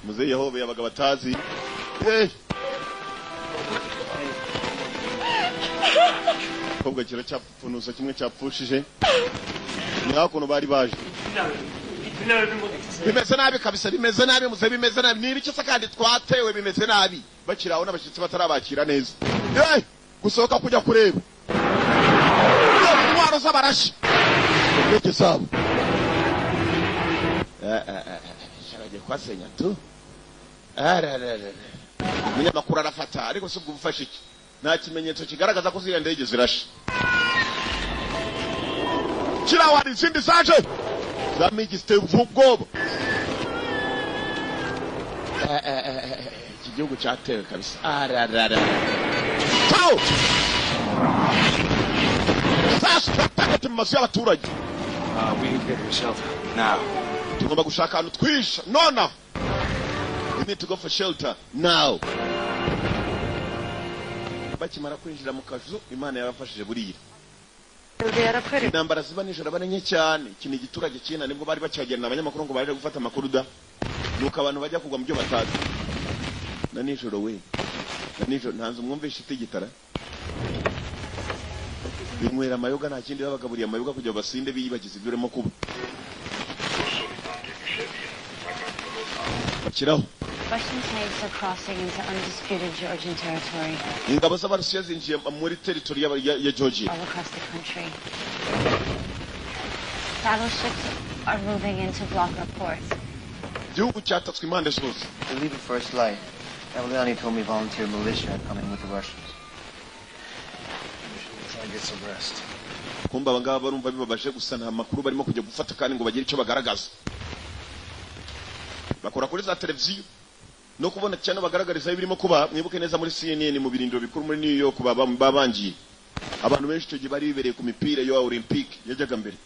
muzehe yahobeye abagabo batazi kobwa kira cyapfunusa kimwe cyapfushije ni hakuno bari baje bimeze nabi kabisa bimeze nabi muze bimeze nabi ni ibiki kandi twatewe bimeze nabi bakiraho n'abashitsi batarabakira neza gusohoka kujya kureba intwaro z'abarashi ndeke sabo sharaje kwasenya tu umunyamakuru arafata ariko si ubwo bufasha iki nta kimenyetso kigaragaza ko ziriya ndege zirashe kiraho hari izindi zaje zamigi ziteye ubwoba iki gihugu cyatewe kabisa ciao sasa tutakati mu mazu y'abaturage we need to get to shelter now. tugomba gushaka ahantu twisha nona we need to go for shelter now bakimara kwinjira mu kazu Imana yabafashije burira intambara ziba nijoro aba nke cyane iki ni igiturage cy'ina nibwo bari bacyagirana abanyamakuru ngo baje gufata amakuru da nuko abantu bajya kugwa mu byo batazi na nijoro we na nijoro ntanze umwumvisha itigitara binywera amayoga nta kindi babagaburiye amayoga kugira basinde biyibagize ibyo urimo kuba kiraho Russian tanks are crossing into undisputed Georgian territory. ingabo z'abarusiya zinjiye muri territory ya Georgia all across the country. Battleships are moving in to block our ports. igihugu cyatatswe impande zose. We leave at first light. Evliani told me volunteer militia are coming with the Russians. We should try and get some rest. kumba abangaba barumva bibabaje gusa nta makuru barimo kujya gufata kandi ngo bagire icyo bagaragaza bakora kuri za televiziyo no kubona cyane bagaragariza ibirimo kuba mwibuke neza muri CNN mu birindiro bikuru muri New York babangiye abantu benshi cyo bari bibereye ku mipira yo Olympic yajyaga mbere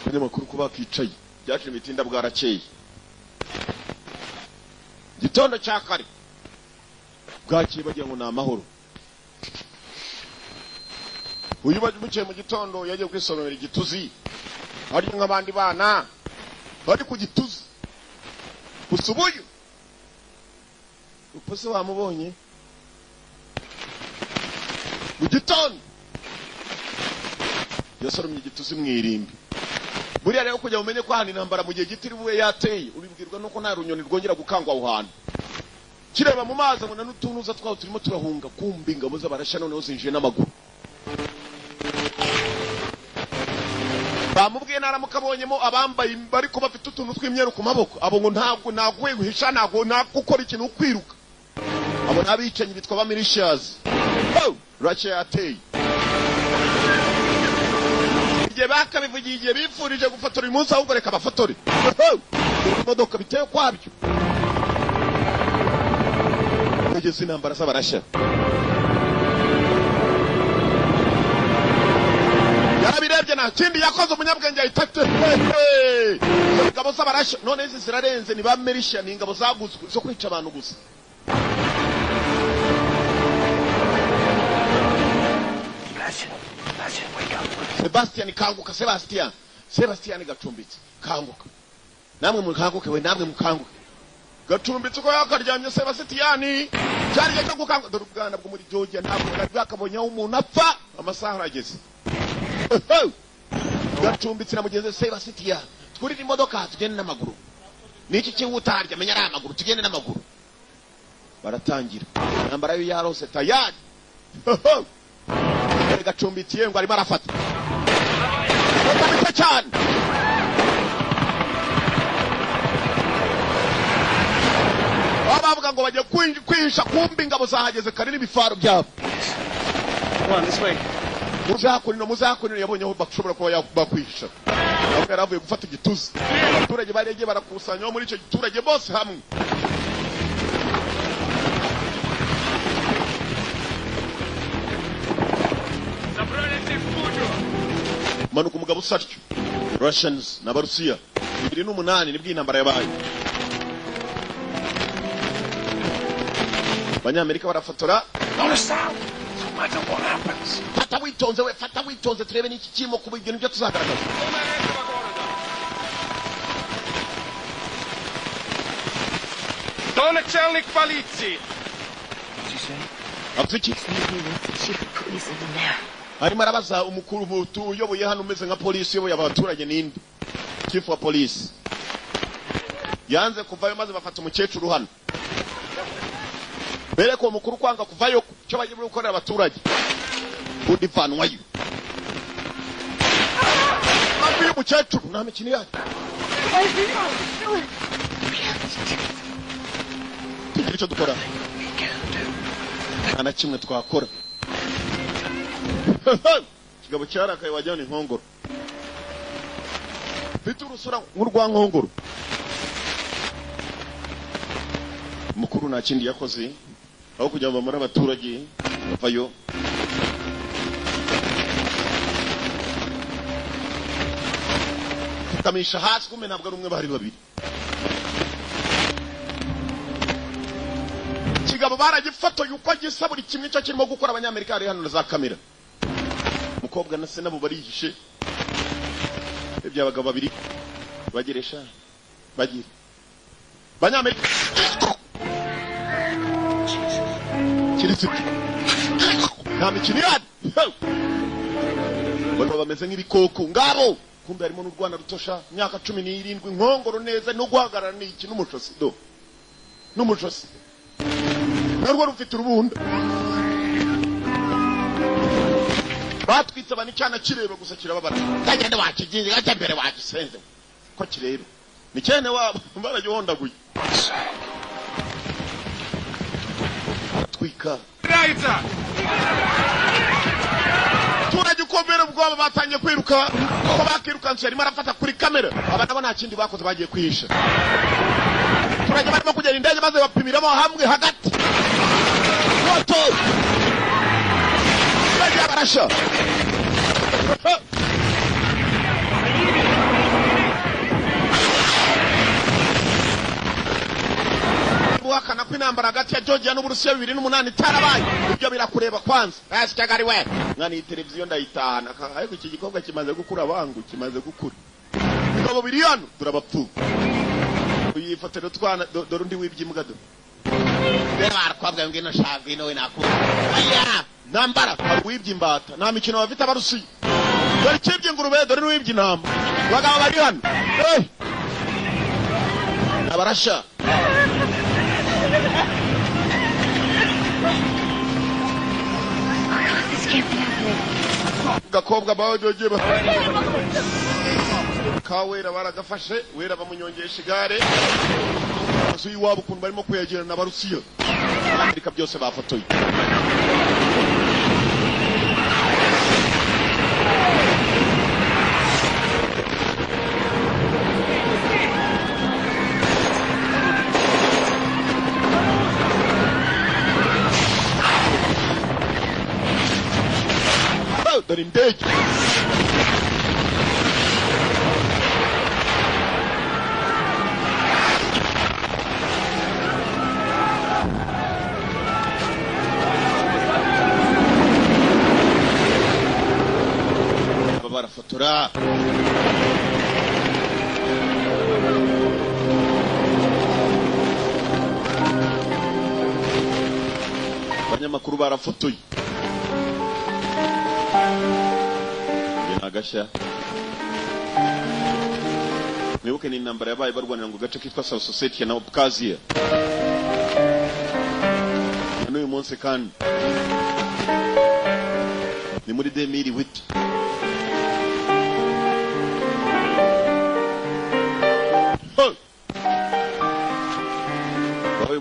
kujya makuru kuba kicaye byaje imitinda bwarakeye gitondo cya kare bwakiye bagira ngo ni amahoro uyu bagiye mu gitondo yagiye kwisomera igituzi ari nk'abandi bana bari ku gituzi usubuye upose wamubonye mu gitondo yasoromye igituzi mwirimbi buriya rero kujya umenye ko hano intambara mu gihe gitiriwe yateye uribwirwa nuko nta runyoni rwongera gukangwa aho hantu kireba mu mazi ngo n'utunuza twaho turimo turahunga kumbi ingabo z'abarasha noneho zinjiye n'amaguru bamubwiye naramukabonyemo abambaye bari ko bafite utuntu tw'imyeru ku maboko abo ngo ntabwo nagwe guhisha ntabwo nakukora ikintu ukwiruka abo nabicenye bitwa ba militias rache yateye igihe bakabivugiye igihe bifurije gufotora uyu munsi ahubwo reka bafotore imodoka biteye kwabyo kugeza intambara z'abarashya yarabirebye nta kindi yakoze umunyabwenge ahitate ingabo z'abarashya none izi zirarenze ni ba merisha ni ingabo zaguzwe zo kwica abantu gusa Sebastian kanguka Sebastian gacumbitse kanguka namwe mukanguke we namwe mukanguke gacumbitse ko yakaryamye Sebastian cyari cyo gukanguka dore ubwana bwo muri Georgia ntabwo bwakabonye umuntu apfa amasaha arageze gacumbitse na mugenzi Sebastian twurira imodoka tugende n'amaguru niki kiwutarya menya ari amaguru tugende n'amaguru baratangira nambara yo yarose tayari gacumbitiye ngo arimo arafata cyane bavuga ngo bajye kwihisha kumbi ingabo zahageze kare n'ibifaro byabo muzakurino yabonye aho bashobora kuba bakwihisha aho yaravuye gufata igituzi abaturage baregeye barakusanya muri icyo giturage bose hamwe manuka umugabo usatyo Russians n'abarusiya 2008 nibwo intambara yabaye abanyamerika barafotora fata witonze turebe n'iki kirimo kuba ibyo nibyo tuzagaragaza До начальник полиции. Apfiki arimo arabaza umukuru mutu uyoboye hano umeze nka polisi uyoboye abaturage ninde chief wa polisi yanze kuvayo maze bafata umukecuru hano bereko umukuru kwanga kuvayo cyo bagiye gukorera abaturage udivanwayo uyu mukecuru nta mikino yake icyo dukora ana kimwe twakora kigabo cyarakaye wajyana inkongoro biturusura nk'urwa nkongoro mukuru nta kindi yakoze aho kujya mu abaturage bavayo bamupfukamisha hasi kumbe ntabwo ari umwe bari babiri. Kigabo baragifotoye uko gisa buri kimwe cyo kirimo gukora abanyamerika ari hano na za kamera. Mukobwa na se nabo barihishe. Iby'abagabo babiri bageresha bagira banyamerika kiretse nta mikino yandi bano bameze nk'ibikoko ngabo kumbe harimo n'urwana rutosha imyaka 17 inkongoro neza no guhagarara n'iki n'umucosi do n'umucosi narwo rufite urubunda batwitse bani cyana kireba gusa kirababara kagende wakiginze gajya mbere wagisenze ko kireba ni cyane wabo baragihondaguye twika Raita! turagikomera ubwo batangiye kwiruka ko bakirukanse arimo arafata kuri kamera abana nta kindi bakoze bagiye kwihisha turajya barimo kugera indege maze bapimiramo hamwe hagati moto bajya barasha wakana kwinambara hagati ya Georgia n'Uburusiya 2008 tarabaye ibyo birakureba kwanza basi cyagari we ngani iyi televiziyo ndayitahana ariko iki gikobwa kimaze gukura bangu kimaze gukura ngabo biriyano turabapfu uyifatira twana dore undi wibyimbwa do reba kwabwa ngino shaka ino we nakura aya nambara wibyimbata nta mikino bafite abarusiya dore kibye ngurube dore n'uwibye intama bagabo bari hano abarasha gakobwa bajoje ba kawera baragafashe wera bamunyongesha igare asu yiwabo kuntu barimo kuyagirana n'abarusiya Amerika byose bafotoye dore indege barafotora abanyamakuru barafotoye agasha mwibuke ni intambara yabaye barwanira ngo gace kitwa South Ossetia na Abkhazia n'uyu munsi kandi ni muri 2008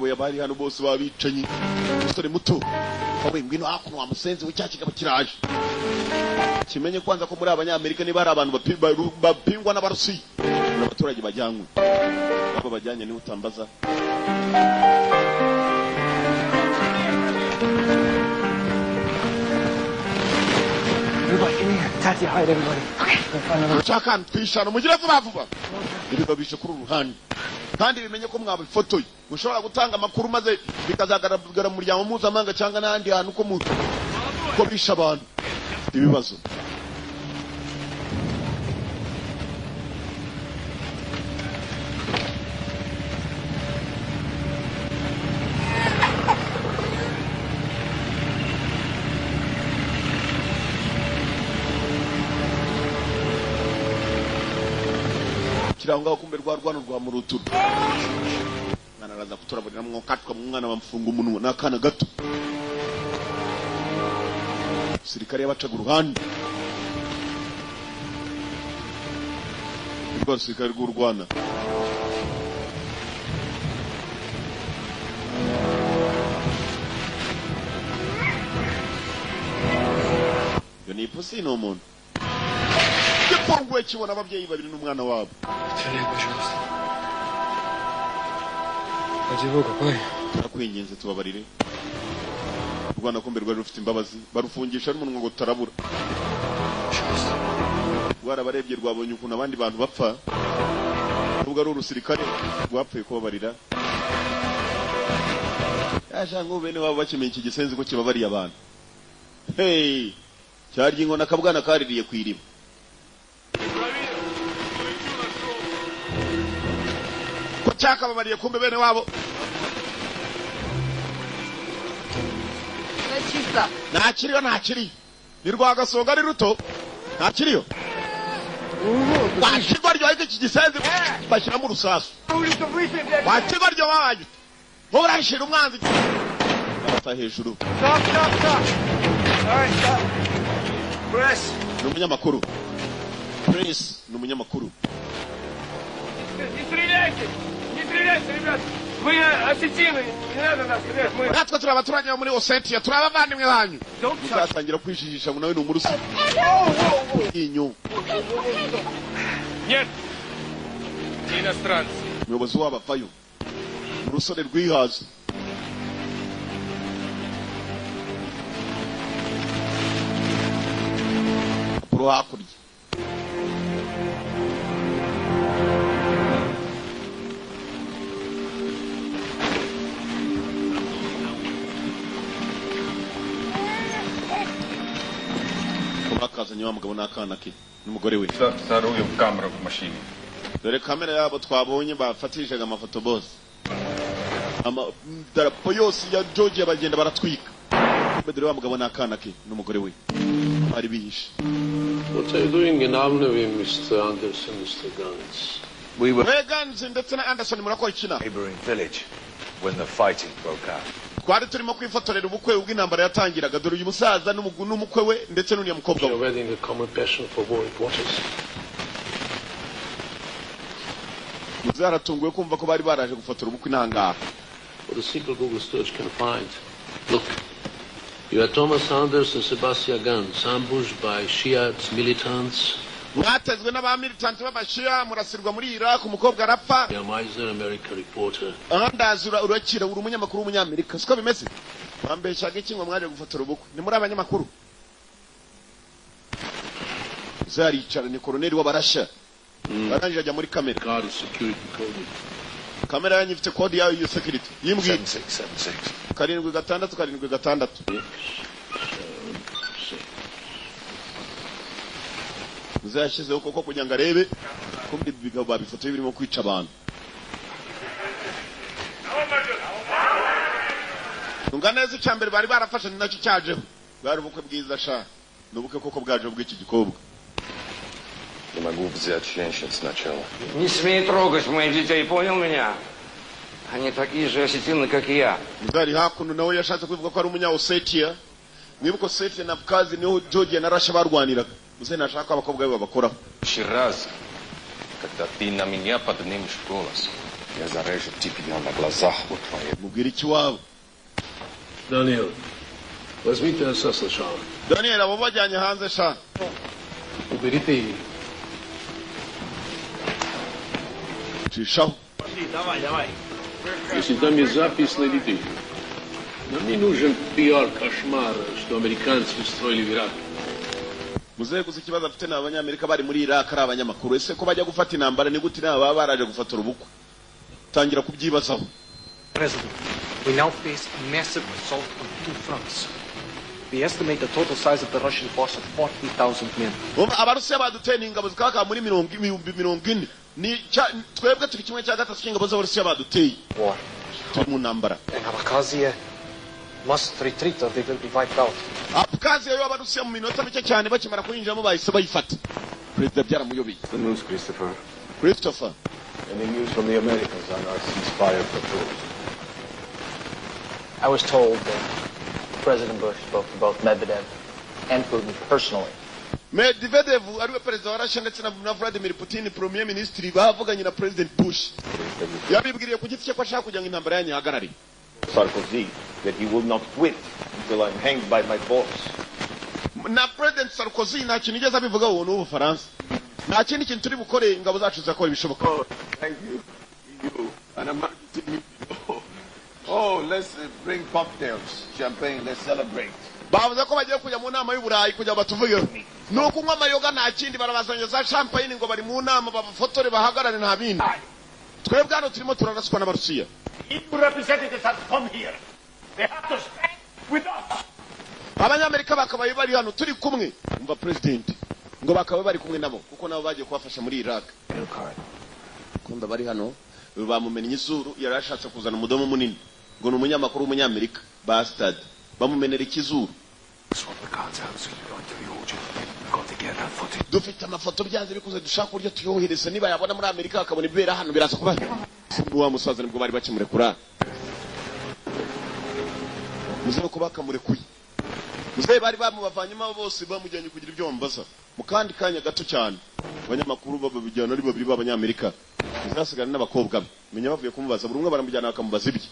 bawe bari hano bose babicanyi umusore muto bawe ngwino hakuno wamusenze w'icyakigabo kiraje kimenye kwanza ko muri abanyamerika niba ari abantu bapingwa n'abarusiya n'abaturage bajyanywe abo bajyanye ni utambaza Tati, hide everybody. Okay. Chaka twishana mugire vuba vuba ibibabishe kuri uruhande kandi bimenye ko mwabifotoye mushobora gutanga amakuru maze bikazagaragara mu muryango mpuzamahanga cyangwa n'ahandi hantu ko bisha abantu ibibazo kiranga kumbe rwarwana rwa muruturu mwana araza kuturabonera mwo katwa mwana bamfunga umunwa nakana gato sirikare yabacaga uruhande rwa sirikare rw'u Rwanda yo ni pusi no muntu Pongwe kibona ababyeyi babiri n'umwana wabo. Ajivuga kwaye. Nakwinginze tubabarire. Rwanda kombe rwari rufite imbabazi barufungisha n'umunwa ngo tarabura. rwarabarebye rwabonye ukuntu abandi bantu bapfa nubwo ari urusirikare rwapfuye kubabarira ngo bene wabo bakimenya iki gisenzi ko kibabariye abantu. Hey, cyarya inkona akabwana kaririye kwiriba. Ko cyakababariye kumbe bene wabo. Ntakiriyo. Ni Rwagasonga ari ruto. Ntakiriyo. Wakigwa ryo iki gisenzi bashyiramo urusasu. Wakigwa ryo wabaye. Murashira umwanzi. Bata hejuru. Stop. Alright, stop. Press. N'umunyamakuru. Press n'umunyamakuru. Не стреляйте, ребят. Мы осетины, не надо нас стрелять. Мы... Natwe turi abaturage bo muri Ossetia, turi abavandimwe banyu. Muzatangira kwijijisha ngo nawe ni umurusi. Inyo. Нет. Иностранцы. Umuyobozi w'abavayo. Urusore rwihaza. Puro hakurya. Bakazanye wa mugabo n'akana ke n'umugore we. Старую камеру в машине. Dore kamera yabo twabonye bafatishaga amafoto bose. Darapo yose ya Georgia bagenda baratwika. Dore wa mugabo n'akana ke n'umugore we. Bari bihishe. What are you doing in Alnevy, Mr. Anderson, Mr. Guns? We were Guns ndetse na Anderson murakora ikina. Neighboring village when the fighting broke out. Twari turimo kwifotorera ubukwe ubw'intambara yatangiraga dore uyu musaza n'umukwe we ndetse n'uniya mukobwa we. Wedding a common passion for Warwick Waters. Muzaratunguwe kumva ko bari baraje gufotora ubukwe nangaha. What the secret Google search can find. Look, you had Thomas Anders and Sebastian Guns ambushed by Shiite militants. Mwatezwe n'abamilitanti b'abashia murasirwa muri Iraq umukobwa arapfa. Miser American reporter. Andazura urakira uri umunyamakuru w'umunyamerika siko bimeze. Bambeshaga iki ngo mwaje gufotora ubukwe ni muri abanyamakuru. Zaricara ni koloneli w'abarasha. Barangije ajya muri kamera. God security code. Kamera yanyu ifite code yayo ya security. Yimbwi 7676. 7676. Muzashizeho koko kugira ngo arebe ko muri bigabo babifotoye birimo kwica abantu. Ntunganeza icyambere bari barafashe ni nacyo cyajeho. Bari ubukwe bwiza sha. N'ubukwe koko bwaje bw'iki gikobwa. Не могу взять женщин сначала. Не смей трогать моих детей, понял меня? Они такие же осетины, как и я. Muzari hakuno nawe yashatse kwivuga ko ari umunya Ossetia. Mwibuko Ossetia na Abkhazia niho Georgia na Russia barwaniraga. Muze nashaka abakobwa be babakoraho. Раз, когда ты на меня поднимешь голос, я зарежу тебя на глазах у твоей. Mubwira iki wabo. Daniel, возьмите отца сначала. Daniel abo bajyanye hanze sha. Уберите их. Чишау. Давай. Если там есть запись, найдите. Нам не нужен пиар-кошмар, что американцы устроили в Ираке. Muze gusa ikibazo afite n'abanyamerika bari muri Iraq ari abanyamakuru ese ko bajya gufata intambara ni gute naba baraje gufatura ubukwe tangira kubyibazaho. President, we now face a massive assault on two fronts. We estimate the total size of the Russian force at 40,000 men. Abarusiya baduteye ingabo zikaka muri 40 ni twebwe turi kimwe cya gatatu cy'ingabo z'Abarusiya baduteye. War. Turi mu ntambara. And Abkhazia must retreat or they will be wiped out. Abkhazia yo Abarusiya mu minota mike cyane bakimara kuyinjiramo bahise bayifata. President byaramuyobeye. The news, Christopher. Christopher. Any news from the Americans on our ceasefire proposal? I was told that President Bush spoke to both Medvedev and Putin personally. Medvedev ariwe perezida wa Russia ndetse na Vladimir Putin premier ministre bavuganye na President Bush. Yabibwiriye ku giti cye ko ashaka kugira ngo intambara yanyu ihagarare. Sarkozy, that he will not quit until I'm hanged by my boss. Na President Sarkozy nta kintu igeze abivuga uwo n'ubu Faransa. Nta kindi kintu turi bukore ingabo zacu zakora ibishoboka. Thank you. And I'm Oh, let's bring cocktails, champagne, let's celebrate. Bavuze ko bagiye kujya mu nama y'Uburayi kujya batuvugeho. ni ukunywa amayoga nta kindi, barabazanye za champagne ngo bari mu nama babafotore bahagarare nta bindi. Twebwe hano turimo turaraswa n'abarusiya. EU representatives have come here. They have to stand with us. Abanyamerika bakabaye bari hano turi kumwe, umva president ngo bakabaye bari kumwe nabo kuko nabo bagiye kubafasha muri Iraq. Kumva bari hano bamumenye izuru, yarashatse kuzana umudomo munini ngo ni umunyamakuru w'umunyamerika bastard, bamumenera ikizuru. Dufite amafoto byanze bikuze dushaka uburyo tuyohereza, niba yabona muri Amerika akabona ibera hano biraza kuba wa musaza nibwo bari bakimurekura. Muzeho ko bakamurekuye, muzehe bari bamubavanyemo bose bamujyanye kugira ibyo bambaza mu kandi kanya gato cyane. Abanyamakuru babijyana ari babiri b'Abanyamerika, muzasigana n'abakobwa be, menya bavuye kumubaza buri umwe baramujyana bakamubaza ibye.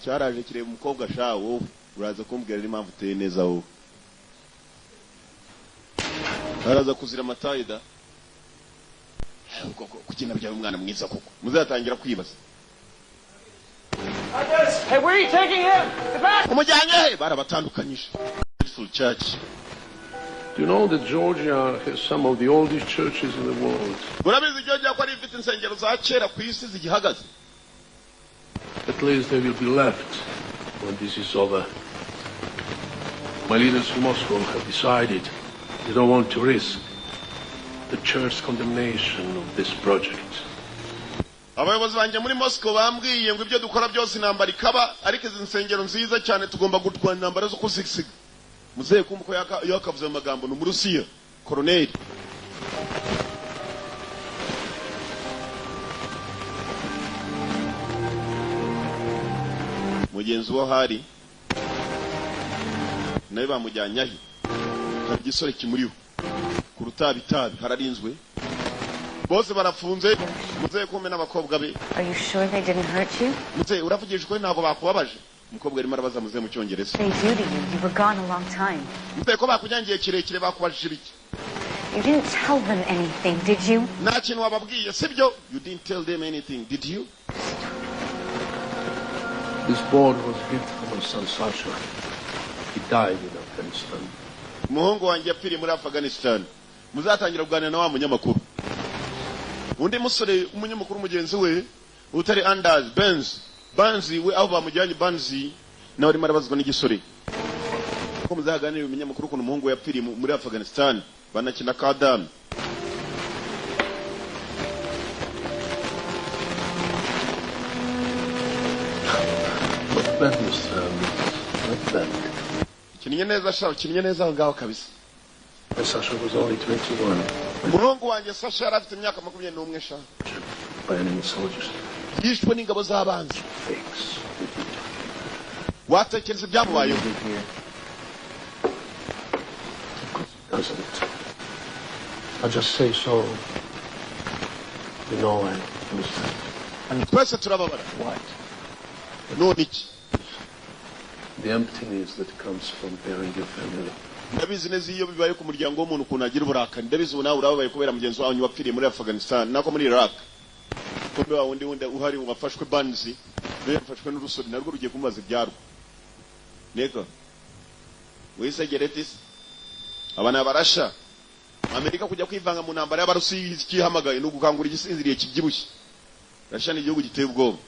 Cyaraje kireba umukobwa shawo, uraza kumbwira ari impamvu uteye neza wowe. Araza kuzira amatayida kukina bya umwana mwiza koko, muzatangira kwibaza. Hey, where are you taking him? Umujyanye he? Barabatandukanyije. Beautiful church. Do you know that Georgia has some of the oldest churches in the world? Urabizi Georgia ko ari ifite insengero za kera ku isi zigihagaze. At least they will be left when this is over. My leaders in Moscow have decided they don't want to risk the church condemnation of this project. Abayobozi banjye muri Moscow bambwiye ngo ibyo dukora byose intambara ikaba, ariko izi nsengero nziza cyane tugomba gutwara intambara zo kuzisiga. Muzehe kumko yakavuze amagambo no Rusiya Colonel. Mugenzi wo hari nawe bamujyanye ahi, hari igisore kimuriho ku rutabitabi hararinzwe, bose barafunze. Muzehe kumwe n'abakobwa be. Are you sure they didn't hurt you? Muzehe urafugije ko ntago bakubabaje? Umukobwa arimo arabaza muzehe mu Cyongereza. They do to you. You were gone a long time. Muzehe ko bakujyangiye kirekire bakubajije ibiki? You didn't tell them anything, did you? Nta kintu wababwiye sibyo? You didn't tell them anything, did you? This board was given to my son Sasha. He died in Afghanistan. Umuhungu wanjye yapfiriye muri Afghanistan. Muzatangira kuganira na wa munyamakuru. Undi musore umunyamakuru mugenzi we utari Anders Banzi we aho bamujyanye Banzi nawe ari marabazwa n'igisore. Ko muzaganira umunyamakuru ko umuhungu yapfiriye muri Afghanistan banakina kadam. Kininye neza sha, kininye neza ngaho kabisa. Sasha was only 21. Umuhungu wanjye Sasha yari afite imyaka 21 sha. By enemy soldiers. Yishwe n'ingabo z'abanzi. Watekereza byamubayeho? Doesn't. I just say so. You know I understand. And twese turababara. What? None iki? The emptiness that comes from bearing your family. Ndabizi neza iyo bibaye ku muryango w'umuntu kunagira uburakari. Ndabizi nawe urababaye kubera mugenzi wawe wapfiriye muri Afghanistan nako muri Iraq. Kumbe wa wundi uhari wafashwe Banzi, yafashwe n'urusori narwo rugiye kumubaza ibyarwo. Neko. Wese geretis. Abana barasha. Amerika kujya kwivanga mu ntambara y'abarusi kihamagaye no gukangura igisinziriye kibyibushye. Russia ni igihugu giteye ubwoba.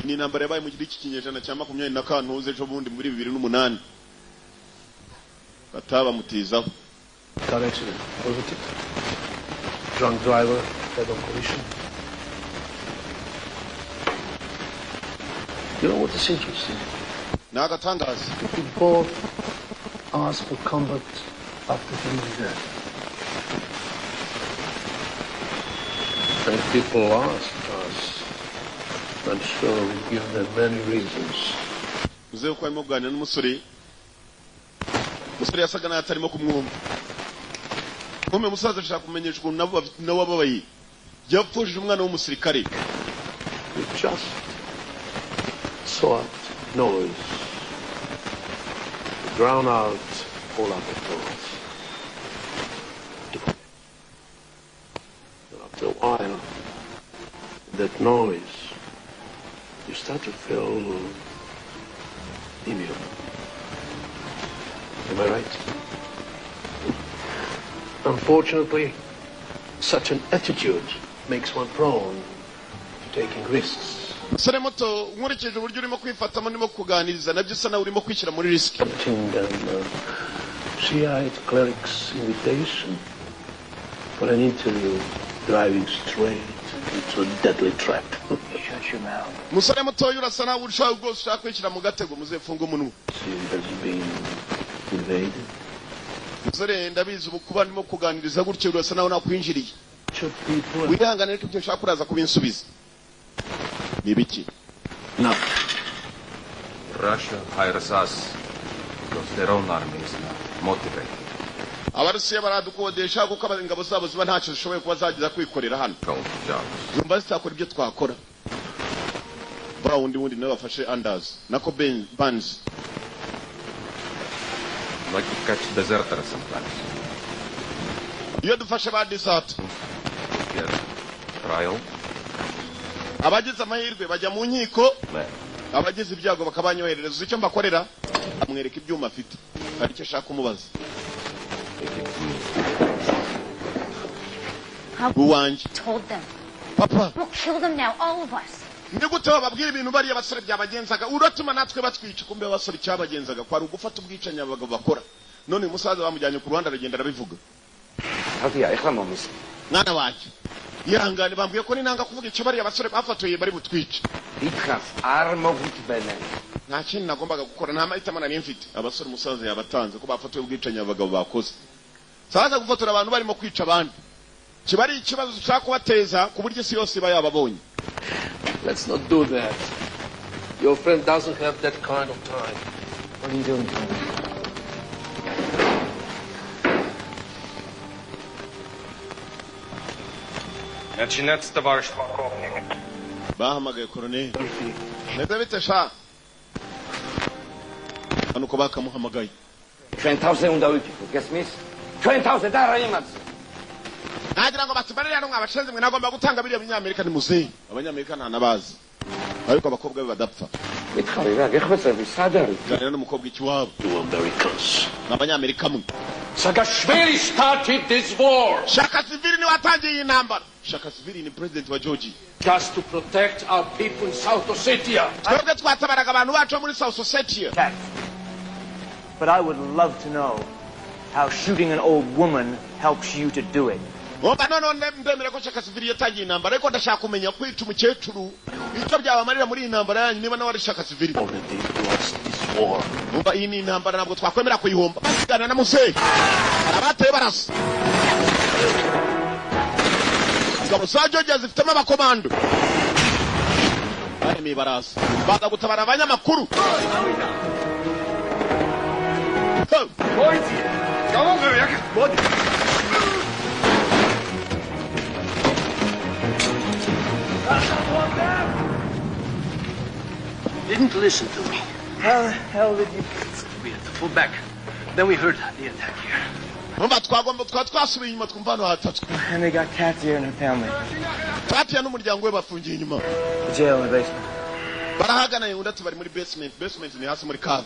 Ni intambara yabaye mu gihe cy'ikinyejana cya 25 ejo bundi muri 2008. Bataba mutizaho. Car accident, wasn't it? Drunk driver, dead on collision. You know what is interesting? Nagatangaza. We both asked for combat after he was dead. And people asked us, I'm sure we give them many reasons. Uze ko arimo kuganira n'umusore. Umusore yasaga nayo atarimo kumwumva. Kumbe musaza ashaka kumenyesha ukuntu nabo babaye. Yapfushije umwana w'umusirikare. We just sought noise to drown out all other thoughts. And after a while, that noise, you start to feel immune. Am I right? Unfortunately, such an attitude makes one prone to taking risks. Musore muto nkurikije uburyo urimo kwifatamo ndimo kuganiriza nabyo usa nawe urimo kwishyira muri risk. Shiite cleric's invitation for an interview, driving straight into a deadly trap. Shut your mouth. Musore muto urasa nawe urushaho rwose ushaka kwishyira mu gatego muzefunga umunwa. Has been invaded. Musore ndabizi ubu kuba ndimo kuganiriza gutyo urasa nawe nakwinjiriye. Wihangane ariko ibyo nshaka kuraza kubinsubiza. Nibiki? No. Russia hires us because their own army is motivated. Abarusiya baradukodesha kuko abangabo zabo ziba ntacyo zishoboye kuba zagiza kwikorera hano. Zumba zitakora ibyo twakora. Wundi nawe bafashe Anders nako Bands. Like to catch deserters sometimes. Iyo dufashe ba desert. Yeah. Trial. Abagize amahirwe bajya mu nkiko. Abagize ibyago bakabanyoherereza icyo mbakorera amwereka ibyuma afite. Ari cyo shaka kumubaza. Uwanje. Told them. Papa. We'll kill them now, all of us. Nigute bababwira ibintu bari abasore byabagenzaga uratuma natwe batwica kumbe abasore cyabagenzaga kwari ugufata ubwicanya abagabo bakora. None umusaza bamujyanye ku Rwanda aragenda arabivuga. Hafiya ikhamamis. Mwana wacu. Yihangane bambwiye ko ninanga kuvuga icyo bari abasore bafatuye bari butwica. Ikhaf armo gutbene. Nta kintu nagombaga gukora nta mahitamo nari mfite. Abasore umusaza yabatanze ko bafatuye ubwicanya abagabo bakoze. Saza gufotora abantu barimo kwica abandi. Kibari ikibazo ushaka kubateza ku buryo isi yose iba yababonye. Let's not do that. Your friend doesn't have that kind of time. What are you doing, Tony? Начинается, товарищ полковник. Bahamagaye Colonel. Neza bite sha? Anuko bakamuhamagaye. 20,000 undawiki. Kesmis? 20,000 darayimax. Nagira ngo batubarira no mwabashenze mwe nagomba gutanga biriya binyamerika ni muzeyi. Abanyamerika nta nabazi. Ariko abakobwa be badapfa. Bitkhariga gekhwetsa bisadari. Ganira n'umukobwa ikiwabo. To Americans. N'abanyamerika mwe. Saakashvili started this war. Saakashvili ni watangiye iyi ntambara. Saakashvili ni president wa Georgia. Just to protect our people in South Ossetia. Twebwe twatabaraga abantu bacu muri South Ossetia. But I would love to know how shooting an old woman helps you to do it. Oba none ndemere ko Saakashvili yatangiye intambara ariko ndashaka kumenya kwica umukecuru icyo byabamarira muri iyi ntambara yanyu niba nawe ari Saakashvili. Oba iyi ni intambara ntabwo twakwemera kuyihomba. Bagana na Museyi. Arabateye barasa. Ingabo za Georgia zifitemo abakomando. Bari barasa. Baza gutabara abanyamakuru. Didn't listen to me. How the hell did you... We had to pull back. Then we heard the attack here. Twasubiye inyuma twumva hano hatatu. And they got Katia and her family. Katia n'umuryango we bafungiye inyuma. Jail in the basement. Barahagana yunda tubari muri basement. Basement ni hasi muri cave.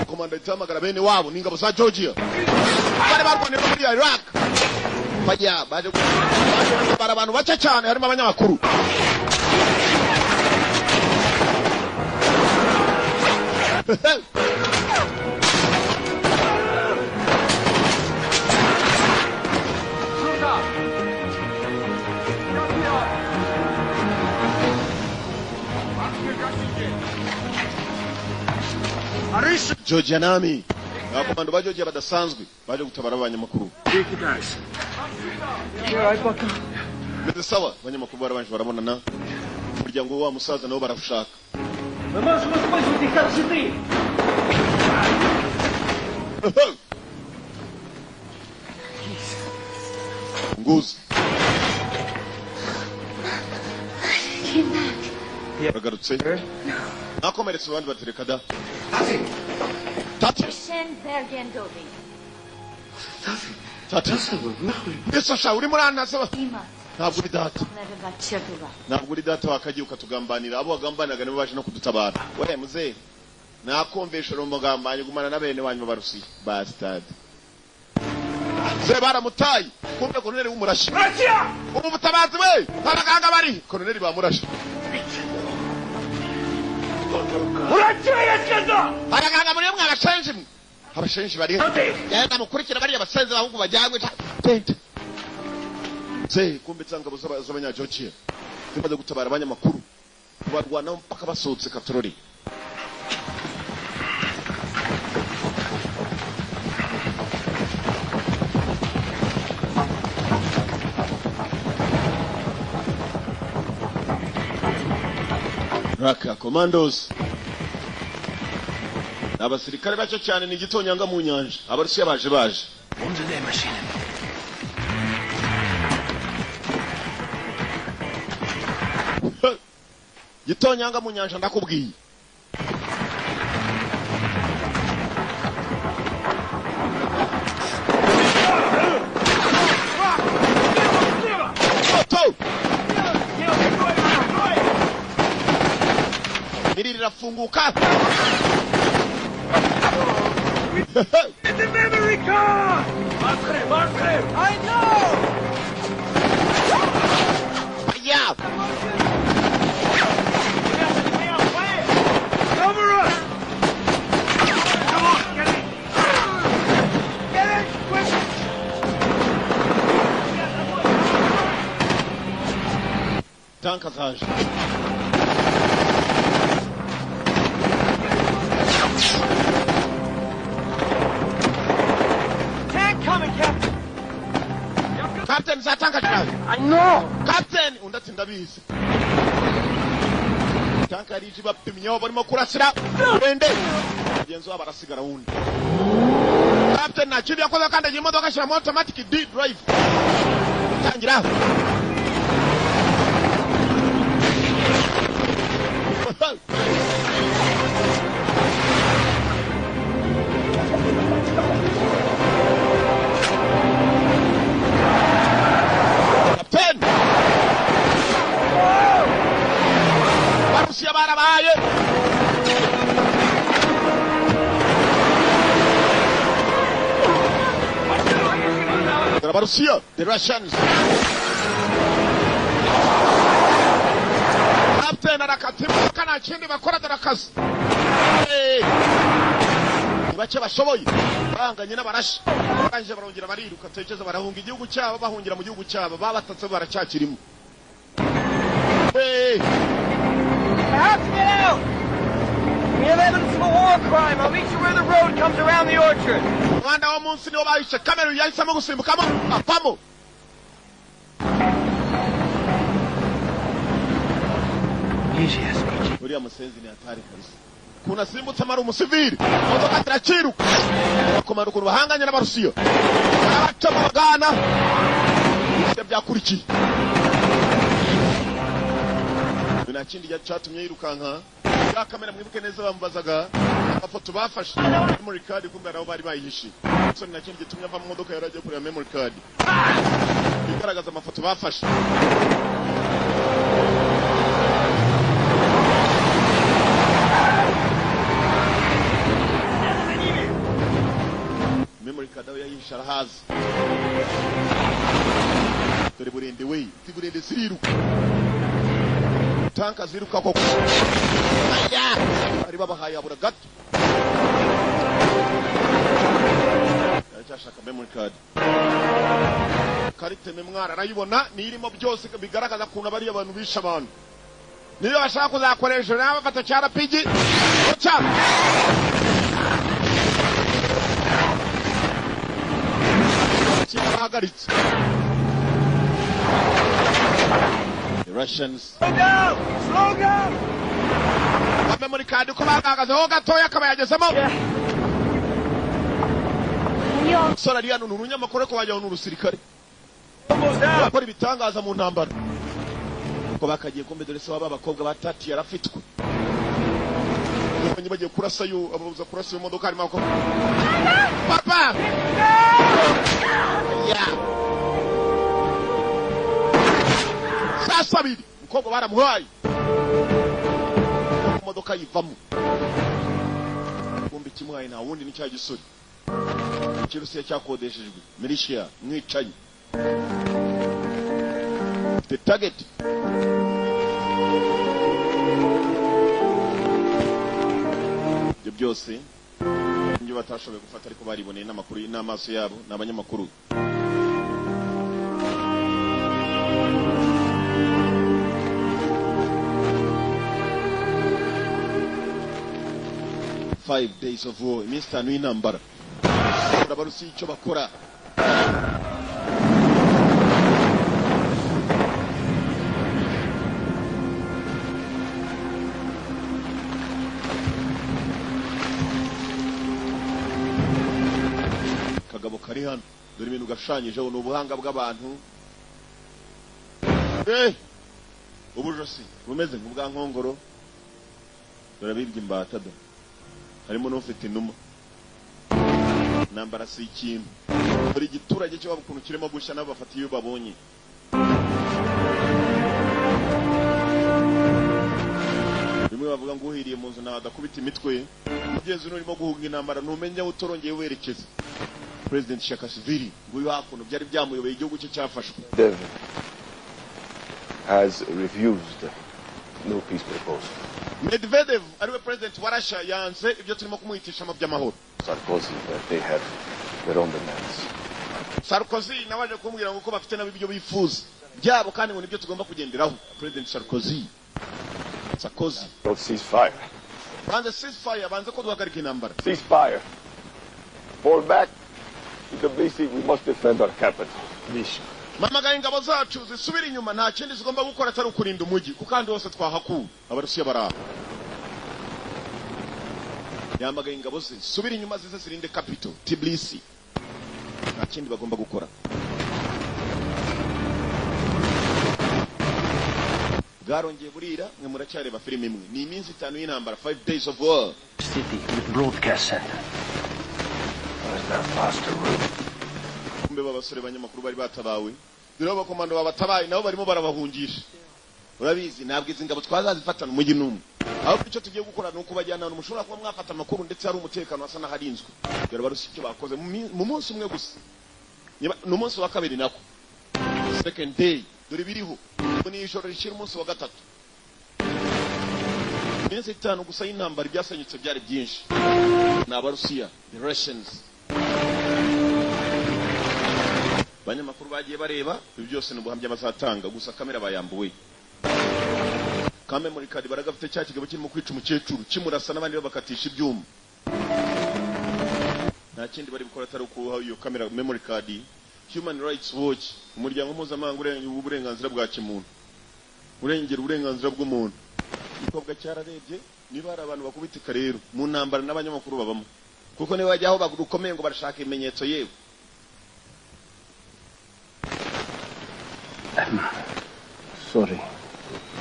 Komanda itamagara bene wabo n'ingabo za Georgia. Bari barwanira muri Iraq. Bajya baje bara abantu bace cyane harimo abanyamakuru. Georgia nami abakomando ba Georgia badasanzwe baje gutabara abanyamakuru. Neze sawa abanyamakuru barabanje barabonana umuryango wa musaza nabo barafushaka. Nguzi. Bagarutse. Nakomeretse abandi batereka da. Tati. Tati. Esa sha uri muri anasaba. Ntabwo uri data. Ntabwo uri data wakagiye ukatugambanira abo wagambaniraga nibo baje no kudutabara. Wewe muzehe. Nakomvesha rumugambanye gumana na bene wanyu barusi. Bastard. se baramutaye kumbe koloneli w'umurashi ubu butabazi we abaganga bari koloneli bamurashi abaganga muri mwe abashenji bari yenda mukurikira bari abasenzi bahungu bajyangwe tente se kumbe tsangabo z'abanyajochiya zimaze gutabara abanyamakuru barwana mpaka basohotse Katorori. Raka commandos abasirikare bacyo cyane ni gitonyanga mu nyanja abarusiya baje Unsere Maschine. gitonyanga mu nyanja ndakubwiye iri rirafunguka It's a memory card! Martre! I know! Yeah! Cover us! Come on, get it! Get it, quick! Tanka zaje. Captain zatanga cyane. I know. Captain undatsinda bize. Tanka rije bapimye barimo kurasira. Bende. Genzo abarasigara wundi. Captain nakiri yakoze kandi imodoka shira automatic D drive. Tangira. Barusiya barabaye Barusiya the Russians Captain arakatimu kana kindi bakora darakazi bace bashoboye banganye n'abarashi banje barongera bariruka tegeza barahunga igihugu cyabo bahungira mu gihugu cyabo babatatse baracyakirimo I have to get out! We have evidence of a war crime. I'll meet you where the road comes around the orchard. Mwana wa munsi niwo bahishe kamera yahisemo gusimbukamo apamo uriya musenzi ni hatari kabisa kuna simbutse amara umusivili modoka ziraciruka bakomara ukuntu bahanganye n'abarusiya abaca mu bagana byakurikiye bina kindi cyatumye yirukanka ya kamera mwibuke neza bamubazaga amafoto bafashe memory card kumbe nabo bari bayihishe so na kindi gitumye ava mu modoka yaragiye kureba memory card bigaragaza amafoto bafashe memory card aho yayihishe arahazi dore burende we tigurende siriruka tanka ziruka koko ari babahaye abura gato cyashaka memory card karite memwara arayibona nirimo byose bigaragaza kuntu bari abantu bisha abantu niyo bashaka kuzakoresha nabo bafata cyara pigi ocha hagaritse the Russians Slow down! memory card ko bagagazeho gatoya kabayagezemo sora riya n'urunyamakuru ko bajya n'urusirikare bakora ibitangaza mu ntambara ko bakagiye kumbe dore se baba abakobwa batati yarafitwe Kwenye bagiye kurasa yo ababuza kurasa yo modoka harimo ko papa ya sasa biri mukobwa baramuhaye modoka yivamo kumbe kimwaye na wundi ni cya gisuri Kirusiya cyakodeshejwe militia mwicanyi. The target. Ibyo byose nibyo batashoboye gufata ariko bariboneye n'amakuru n'amaso yabo n'abanyamakuru. Five days of war, iminsi 5 y'intambara. Abarusi icyo bakora. Kagabo kari hano, dore ibintu gashushanyijeho n'ubuhanga bw'abantu. Ubujosi bumeze nk'ubwa nkongoro. Dore bibye imbata do. Harimo n'ufite inuma. Nambara si ikintu. Buri giturage cyo babukuntu kirimo gushya nabo bafata iyo babonye. Bimwe bavuga ngo uhiriye mu nzu nawe adakubita imitwe. Mugezi n'urimo guhunga intambara ntumenye aho utorongeye werekeza. President Saakashvili nguyu hakuno byari byamuyobeye igihugu cye cyafashwe. David has refused no peace proposal. Medvedev ariwe president wa Russia yanze ibyo turimo kumuhitisha mu by'amahoro. Sarkozy, they have their own demands. Sarkozy nabaje kumbwira ngo ko bafite nabyo bifuza byabo kandi ngo nibyo tugomba kugenderaho. President Sarkozy. Don't cease fire. Banze ceasefire, banze ko duhagarika intambara. Cease fire. Fall back to the BC. We must defend our capital. Mission. Mamagaye ingabo zacu zisubira inyuma nta kindi zigomba gukora atari ukurinda umujyi kukandi hose twahakuye abarusiya baraha. Yamagaye ingabo ze subira inyuma zize zirinde capital Tbilisi. Nta kindi bagomba gukora. Bwarongeye burira mwe muracyareba filime imwe ni iminsi 5 y'intambara 5 days of war. City broadcast center. What is that faster route? Kumbe babasore banyamakuru bari batabawe. Dore abakomando babatabaye nabo barimo barabahungisha. Urabizi nabwo izi ngabo twazazifatana umujyi numwe. Aho icyo tugiye gukora nuko bajyana n'umushobora kuba mwafata amakuru ndetse hari umutekano wasa naharinzwe. Dore barusi icyo bakoze mu munsi umwe gusa. N'umunsi wa kabiri nako. Second day dore biriho. Ni ijoro rishira umunsi wa gatatu. Iminsi 5 gusa y'intambara byasanyutse byari byinshi. N'abarusiya, the Russians. Banyamakuru bagiye bareba ibi byose n'ubuhamya bazatanga gusa kamera bayambuwe. Memory card baragafite cya kigabo kirimo kwica umukecuru kimurasa n'abandi bakatisha ibyuma. Nta kindi bari gukora atari ukuha iyo kamera memory card. Human Rights Watch, umuryango mpuzamahanga urengera uburenganzira bwa kimuntu. Urengera uburenganzira bw'umuntu. Ikobwa cyararebye niba ari abantu bakubitika rero mu ntambara n'abanyamakuru babamo. Kuko niba bajyaho bagukomeye ngo barashaka imenyetso yewe. Sorry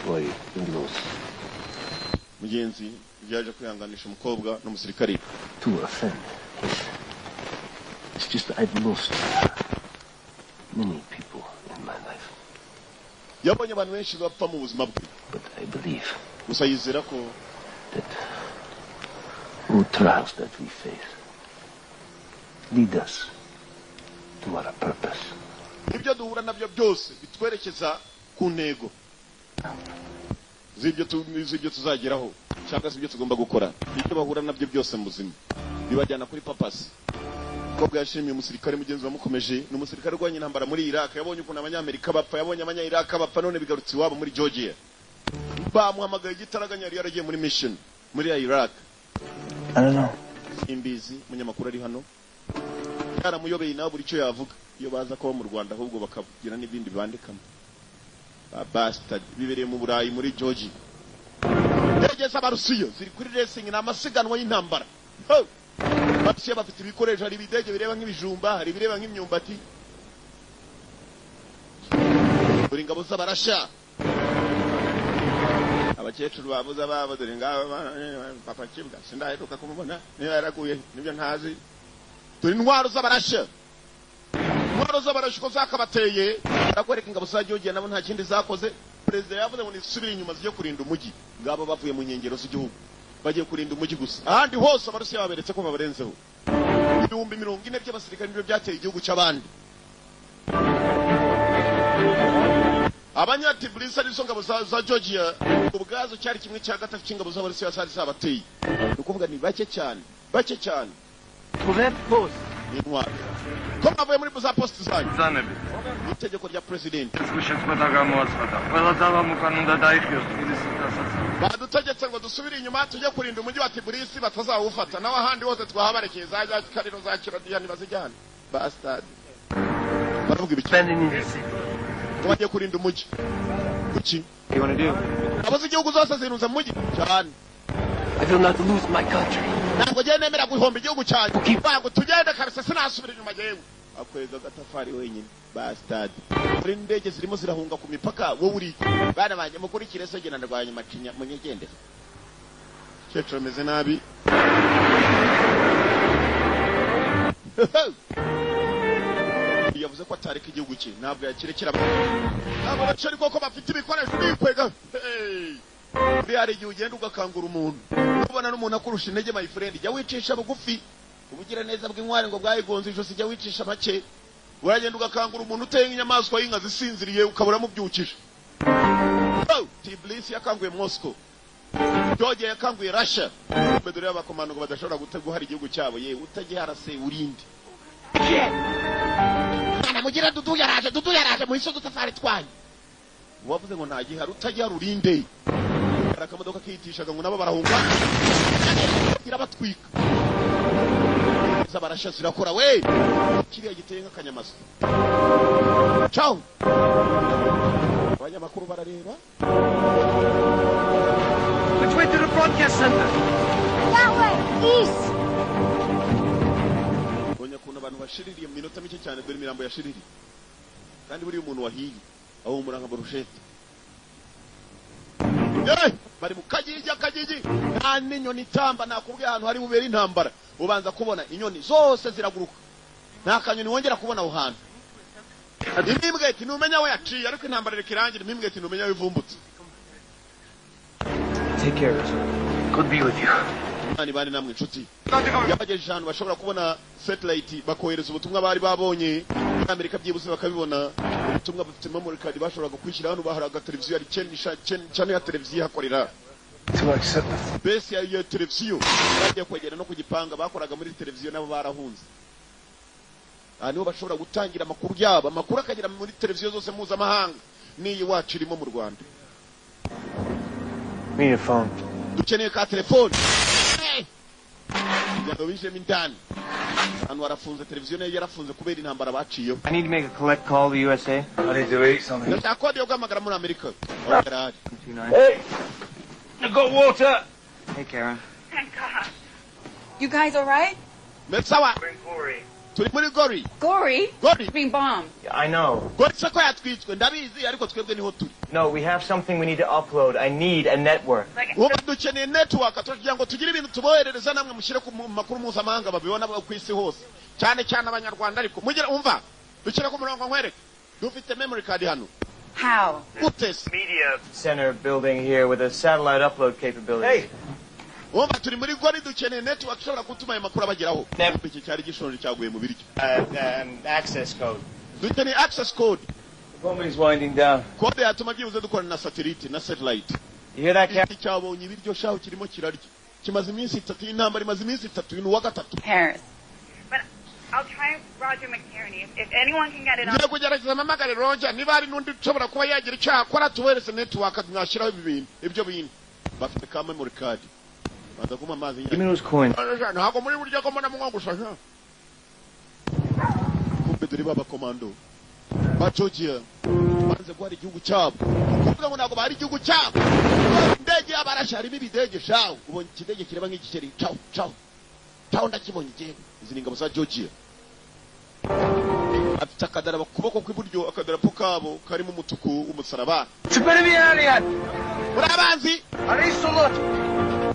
for you lose. Mugenzi byaje kwihanganisha umukobwa n'umusirikari. To offend. It's just that I've lost many people in my life. Yabonye abantu benshi bapfa mu buzima bwe. But I believe gusa yizera ko that all trials that we face lead us to our purpose. Ibyo duhura nabyo byose bitwerekeza ku ntego. Zibyo tuzageraho cyangwa se ibyo tugomba gukora. Ibyo bahura nabyo byose mu buzima bibajyana kuri purpose. Kobwa yashimiye umusirikare mugenzi wamukomeje n'umusirikare rwanye intambara muri Iraq yabonye ukuntu abanyamerika bapfa yabonye abanya-Iraq bapfa none bigarutse iwabo muri Georgia. Bamuhamagaye igitaraganya yari yaragiye muri mission muri Iraq. I don't know. Imbizi munyamakuru ari hano. Yaramuyobeye nawe buri cyo yavuga iyo baza ko mu Rwanda ahubwo bakagira n'ibindi bandikamo. Bastard bibereye mu Burayi muri Georgia. Ndegeza abarusiyo ziri kuri racing n'amasiganwa y'intambara. Bapsiya bafite ibikoresho hari ibidege bireba nk'ibijumba hari bireba nk'imyumbati. Buri ngabo z'abarasha. Abakecuru babuze ababo dore ngabo papa Kibwa sindaheruka kumubona niba yaraguye nibyo ntazi. Turi intwaro z'abarasha. Intwaro z'abarasha ko zakabateye arakwereka ingabo za Georgia nabo nta kindi zakoze. President yavuze ngo nisubire inyuma zijye kurinda umujyi. Ngabo bavuye mu nkengero z'igihugu bagiye kurinda umujyi gusa ahandi hose abarusiya baberetse ko babarenzeho. ibihumbi 40 by'abasirikare nibyo byateye igihugu cy'abandi. Abanya-Tbilisi arizo ngabo za Georgia ubwazo cyari kimwe cya gatatu cy'ingabo z'Abarusiya zari zabateye. Nukuvuga ni bake cyane. Intwari. Ko bavuye muri za post zanyu. Itegeko rya president. Badutegetse ngo dusubire inyuma tujye kurinda umujyi wa Tbilisi batazawufata naho ahandi hose twahabarekeye zajya kariro za Kirodiyani bazijyana. Bastard. Baravuga ibiki? Bagiye kurinda umujyi. Kuki? What do you want to do? Abazi igihugu zose zirunze mu mujyi cyane. I will not lose my country. Ntabwo je nemera guhomba igihugu cyanyu. Bango tugende karese sinasubira inyuma jewe. Akwega gatafari wenyine. Bastard. Muri ndege zirimo zirahunga ku mipaka wowe uri. Bana banje mukurikire so genda ndwanya macinya munyegende. Cetro meze nabi. Yavuze ko atareka igihugu cye ntabwo yakirekera. Abo bacari koko bafite ibikoresho bikwega. Uri ari igihe ugenda ugakangura umuntu. Ubona n'umuntu akurusha intege my friend jya wicisha bugufi. Ubugira neza bw'inkware ngo bwayigonze ijosi jya wicisha make. Uragenda ugakangura umuntu uteye inyamaswa y'inka zisinziriye ukabura mubyukije. Tbilisi yakanguye Moscow. Georgia yakanguye Russia. Bedore y'abakomando ngo badashobora gutegura igihugu cyabo ye utagiharase urinde. Mana mugira dudu yaraje mu isozo safari twanyu. Wavuze ngo ntagihara utagira urinde. Akamodoka kiyitishaga ngo nabo barahunga. Irabatwika. Zabarasha zirakora we. Kiriya giteye nk'akanyamaso. Ciao. Abanyamakuru barareba. Which way to the broadcast center? That way, east. Bonya kuna abantu bashiririye mu minota mike cyane dore imirambo yashiririye. Kandi buri umuntu wahiye aho umuranga Borushete. Bari mu kagigi nta n'inyoni tamba nakubwiye ahantu hari bubera intambara ubanza kubona inyoni zose ziraguruka nta kanyoni wongera kubona aho hantu. Imimbwe iti numenya we yaciye ariko intambara ikirangira imimbwe iti numenya wivumbutse. Take care. Good be with you. Nani bani namwe inshuti yabagejeje ahantu bashobora kubona satellite bakohereza ubutumwa bari babonye muri Amerika byibuze bakabibona ubutumwa bufite memory card bashobora gukwishyira hano baharaga televiziyo ari cyane ya televiziyo hakorera base ya televiziyo bagiye kwegera no kugipanga bakoraga muri televiziyo nabo barahunze. Niho bashobora gutangira amakuru yabo amakuru akagera muri televiziyo zose mpuzamahanga n'iyi wacu irimo mu Rwanda. We need a phone. Dukeneye ka telefone. Yabije mindani. Hano warafunze televiziyo nayo yarafunze kubera intambara baciyeho. I need to make a collect call to USA. I need to eat something. Ndakode yo gamagara muri Amerika. Hey! I got water. Hey, Karen. Thank God. You guys all right? Metsawa. Turi muri Gori. Gori? Being bombed. I know. Gori sako yatwitswe ndabizi ariko twebwe niho turi. No, we have something we need to upload. I need a network. Ubu dukeneye network tugira ngo tugire ibintu tuboherereza namwe mushyire ku makuru mpuzamahanga babibona ku isi hose. Cyane abanyarwanda ariko mugira umva dukira ku murongo nkwereke. Dufite memory card hano. How? Utes. Media center building here with a satellite upload capability. Hey. Umva turi muri Gori dukeneye network ishobora gutuma ayo makuru abageraho. Iki cyari gishonje cyaguye mu biryo. Access code. Dukeneye access code. The bomb is winding down. Code yatuma byibuze dukorana na satellite na satellite. You hear that, Captain? Cyabonye ibiryo shaho kirimo kirarya. Kimaze iminsi 3 intambara imaze iminsi 3 inu wa gatatu. Harris. But I'll try Roger McNerney if anyone can get it on. Ngiye kugerageza mamagare Roger niba ari nundi ushobora kuba yagira icyaha akora tuwerese network mwashiraho ibyo bintu. Bafite ka memory card. Baza kuma amazi Give me those coins. Ntabwo muri buryo ko mbona mwangu gushaka. Kumbe turi baba komando. Bachogia. Banze kwa igihugu cyabo. Kuvuga ngo ntabwo bari igihugu cyabo. Ndege abarasha ari bibidege shawo. Ubonye ikidege kireba nk'igikeri. Ciao. Ciao ndakibonye je. Izi ngabo za Georgia. Afite akadara bakuboko kw'iburyo akadarapo kabo karimo umutuku umusaraba. Urabanzi?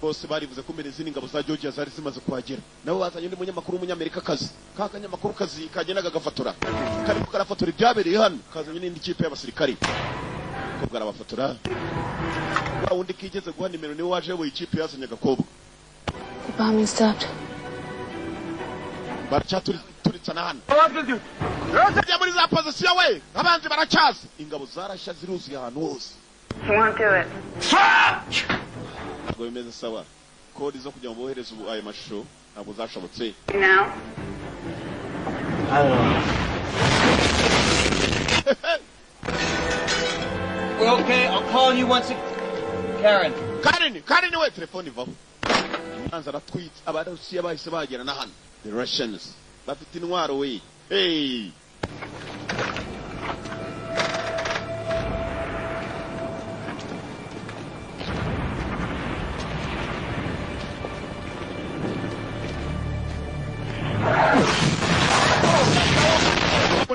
Bose barivuze ko mbere zini ngabo za Georgia zari zimaze kuhagera. Nabo bazanye undi munyamakuru w'umunyamerika kazi. Kanyamakuru kazi kagenaga gafatora. Kari karafatora ibyabereye hano. Kazanye n'indi kipe y'abasirikari. Kobwa arabafatora. Wa wundi kigeze guha nimero ni waje we ikipe yazanye gakobwa. The bombing stopped. baracaturitsa na hano ajya muri za pozisiyo we abanzi baracyaza ingabo zarashya ziruzuye ahantu hose ntabwo bimeze sawa kodi zo kugira ngo bohereze ayo mashusho ntabwo zashobotse We're okay. I'll call you once Karen. Karen we telefone ivaho manza ratwitse abarusiya bahise bagera na hano the Russians bafite intwaro we hey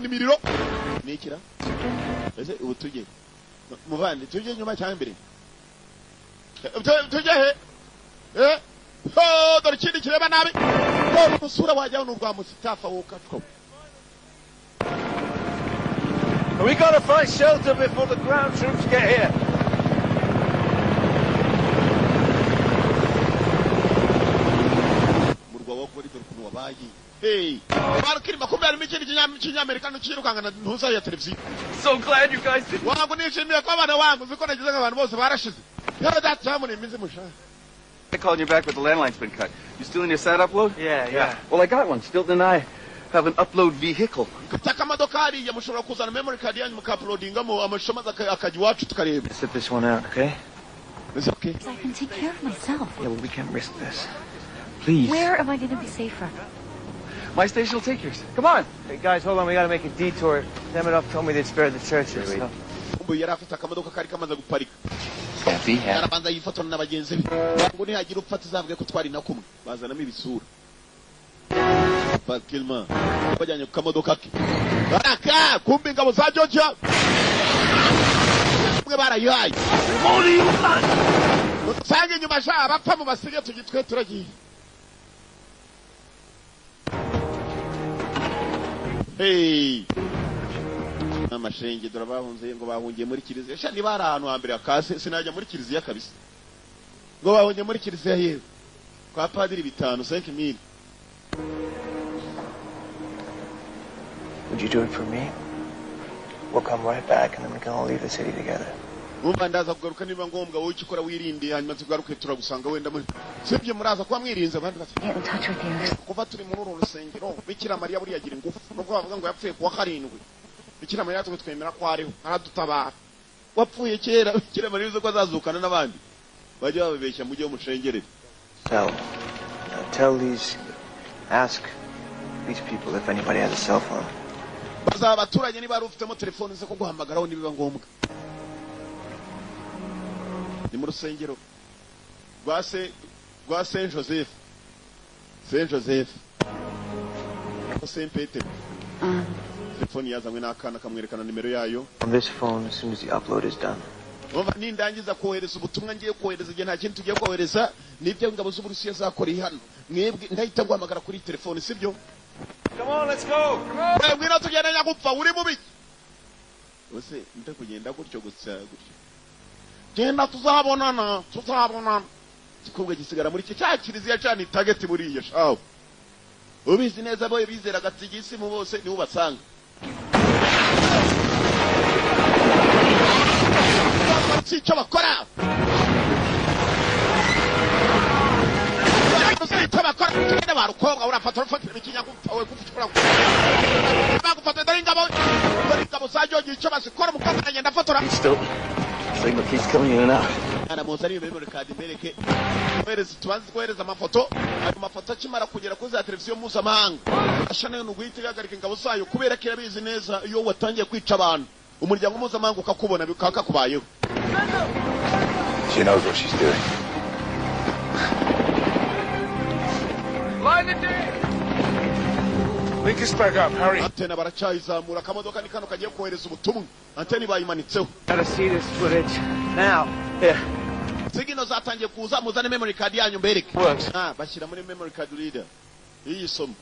ni miriro nikira ese ubutuje muvandi tuje nyuma cyangwa imbere tuje he dore ikindi kireba nabi umusura wajyaho n'ubwa musitafa wukatwo. We gotta find shelter before the ground troops get here. Murwa wo kuri dore kuno wabayi hey barukiri makumyabiri n'ikindi kinyamerikano kirukangana ntuza ya televiziyo. So glad you guys did. Wangu nishimiye ko abana wangu ziko nagize abantu bose barashize. Yara datamune imizi musha. I called you back, but the landline's been cut. You still in your SAT upload? Yeah. Well, I got one. Still deny I have an upload vehicle. Sit this one out, okay? It's okay. I can take care of myself. Yeah, well, we can't risk this. Please. Where am I going to be safer? My station will take yours. Come on. Hey, guys, hold on. We gotta make a detour. Demidov told me they'd spare the churches. So. Yarabanza yifatana n'abagenzi be ngo nihagira upfata zavuge ko twari na kumwe bazanamo ibisura Bakilma bajyanye ku kamodoka ke baraka kumbi ingabo za Georgia mwe barayaye usange nyuma sha bapfa mu basige tugitwe turagiye hey amashenge dora bahunze ngo bahungiye muri kiliziya sha niba ari ahantu hambere akase sinajya muri kiliziya kabisa ngo bahungiye muri kiliziya yewe kwa padiri 5,000 Would you do it for me? We'll come right back and then we can all leave the city together. umva ndaza kugaruka niba ngombwa wowe ukikora wirinde hanyuma tugaruke turagusanga wenda muri sibye muraza kwa mwirinze abandi bati kuva turi muri uru rusengero Bikira Mariya buri yagira ingufu nubwo bavuga ngo yapfuye kuwa 7 Bikira Mariya twemera ko ariho aradutabara wapfuye kera Bikira Mariya uzo ko azazukana n'abandi bajye babeshya mujye mushengerere Ask these people if anybody has a cell phone. bazaba abaturage niba ari ufitemo telefone ze ko guhamagaraho nibiba ngombwa ni mu rusengero rwa Saint Joseph Saint Peter telefone yazanywe n'akana kamwerekana nimero yayo On this phone as soon as the upload is done. umva nindangiza kohereza ubutumwa ngiye kohereza igihe nta kintu tugiye kohereza nibyo ngabo z'Uburusiya zakoreye hano mwebwe ndahita guhamagara kuri telefone sibyo Come on, let's go. Come on. wewe ngino tugenda nyagupfa uri mubi ose nde kugenda gutyo genda tuzabonana kikubwe gisigara muri cya kiliziya cyane target buriye shawo ubizi neza boye bizera gatsigisi mu bose ni ubasanga cyo bakora tugenda barukobwa urafata ikinyagupfa we gufura bagufata ingabo za Georgia icyo bazikora mu kwatanya ngenda fotora Signal keeps coming in and out. ana muzari memory card mereke kohereza amafoto ayo mafoto akimara kugera kuri za televiziyo mpuzamahanga ashana no guhitigagarika ingabo zayo kubera ko yabizi neza iyo watangiye kwica abantu umuryango mpuzamahanga ukakubona bikakakubayeho. She knows what she's doing. Line the day. Link us back up, hurry. Antena baracayizamura kamodoka ni kano kagiye kohereza ubutumwa anteni bayimanitseho. Gotta see this footage now. Yeah. Sigino zatangiye kuza muzane memory card yanyu mbereke. Bashyira muri memory card reader. Iyi somo.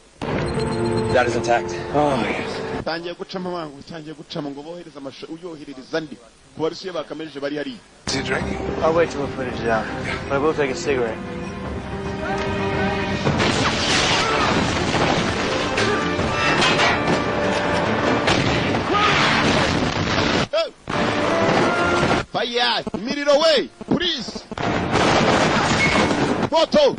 That is intact. Oh yes. Tangiye gucama wangu, tangiye gucama ngo bohereza amasho uyohereza ndi. Kubarusiye bakameje bari hari. Is he drinking? I'll wait till the footage is out. But I will take a cigarette. yeah. Imiriro way. Please. Photo.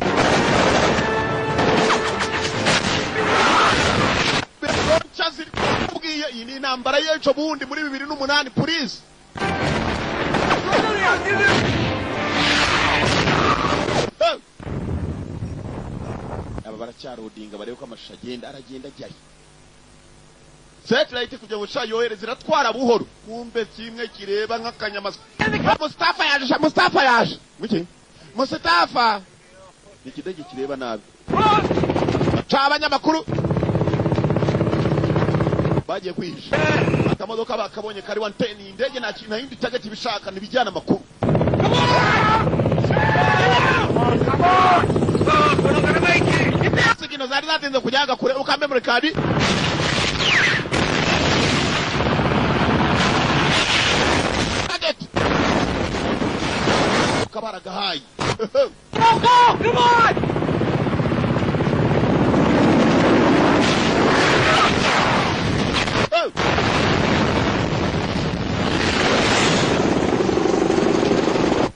Chaziri kubwiye iyi ni intambara y'ejo bundi muri 2008 please. Aba baracyarodinga barebe ko amashusho aragenda ajyayo. Satellite kugira ngo shayohereze iratwara buhoro. Kumbe kimwe kireba nk'akanyamaswa. Mustafa yaje. Muki? Mustafa. Ikidege kireba nabi. Abanyamakuru bagiye kwihisha. Akamodoka bakabonye kari 110 indege nta kintu yindi target bishaka nibijyana amakuru. Sigino zari zatinze kujyaga kure ukambe muri kadi. Target. Kabaraga high. Go! Come on!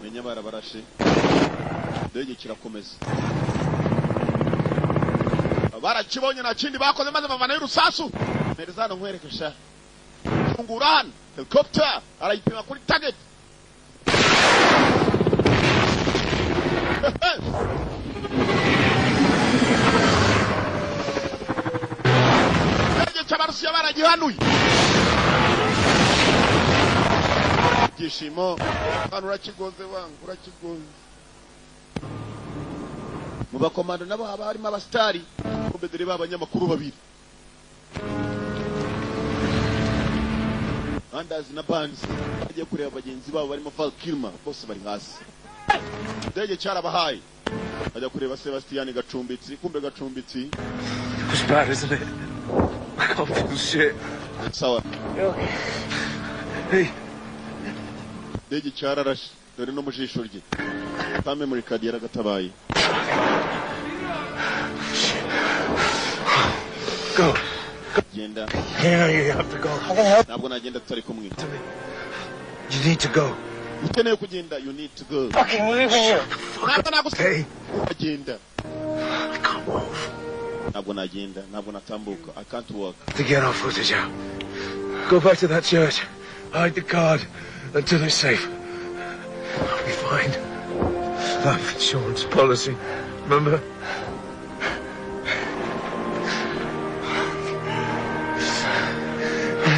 Menya barabarashe. Ndege kirakomeza. Barakibonye na kindi bakoze maze bavana y'urusasu. Merizano nkwerekesha. Funguran, helicopter, arayipima kuri target. Ndege chabarusiya baragihanuye. Gishimo, hano urakigoze wangu, urakigoze. Mu bakomando nabo haba harimo abastari, kumbe dore b'abanyamakuru babiri. Andazi na Banzi bagiye kureba bagenzi babo barimo Val Kilmer bose bari hasi. Ndege cyarabahaye bajya kureba Sebastian Gacumbitsi, kumbe Gacumbitsi. It was bad, isn't it? I can't feel shit. Sawa. Hey. Ndege cyararashe dore no mu jisho rye. Ta memory card yaragatabaye. Go. Genda. Yeah, you have to go. I can help. Ntabwo nagenda tutari kumwe. You need to go. Ukeneye kugenda, you need to go. Fucking leave here. Hey. Agenda. I can't move. Ntabwo nagenda, ntabwo natambuka. I can't walk. To get our footage out. Go back to that church. Hide the card until it's safe. I'll be fine. Life insurance policy. Remember?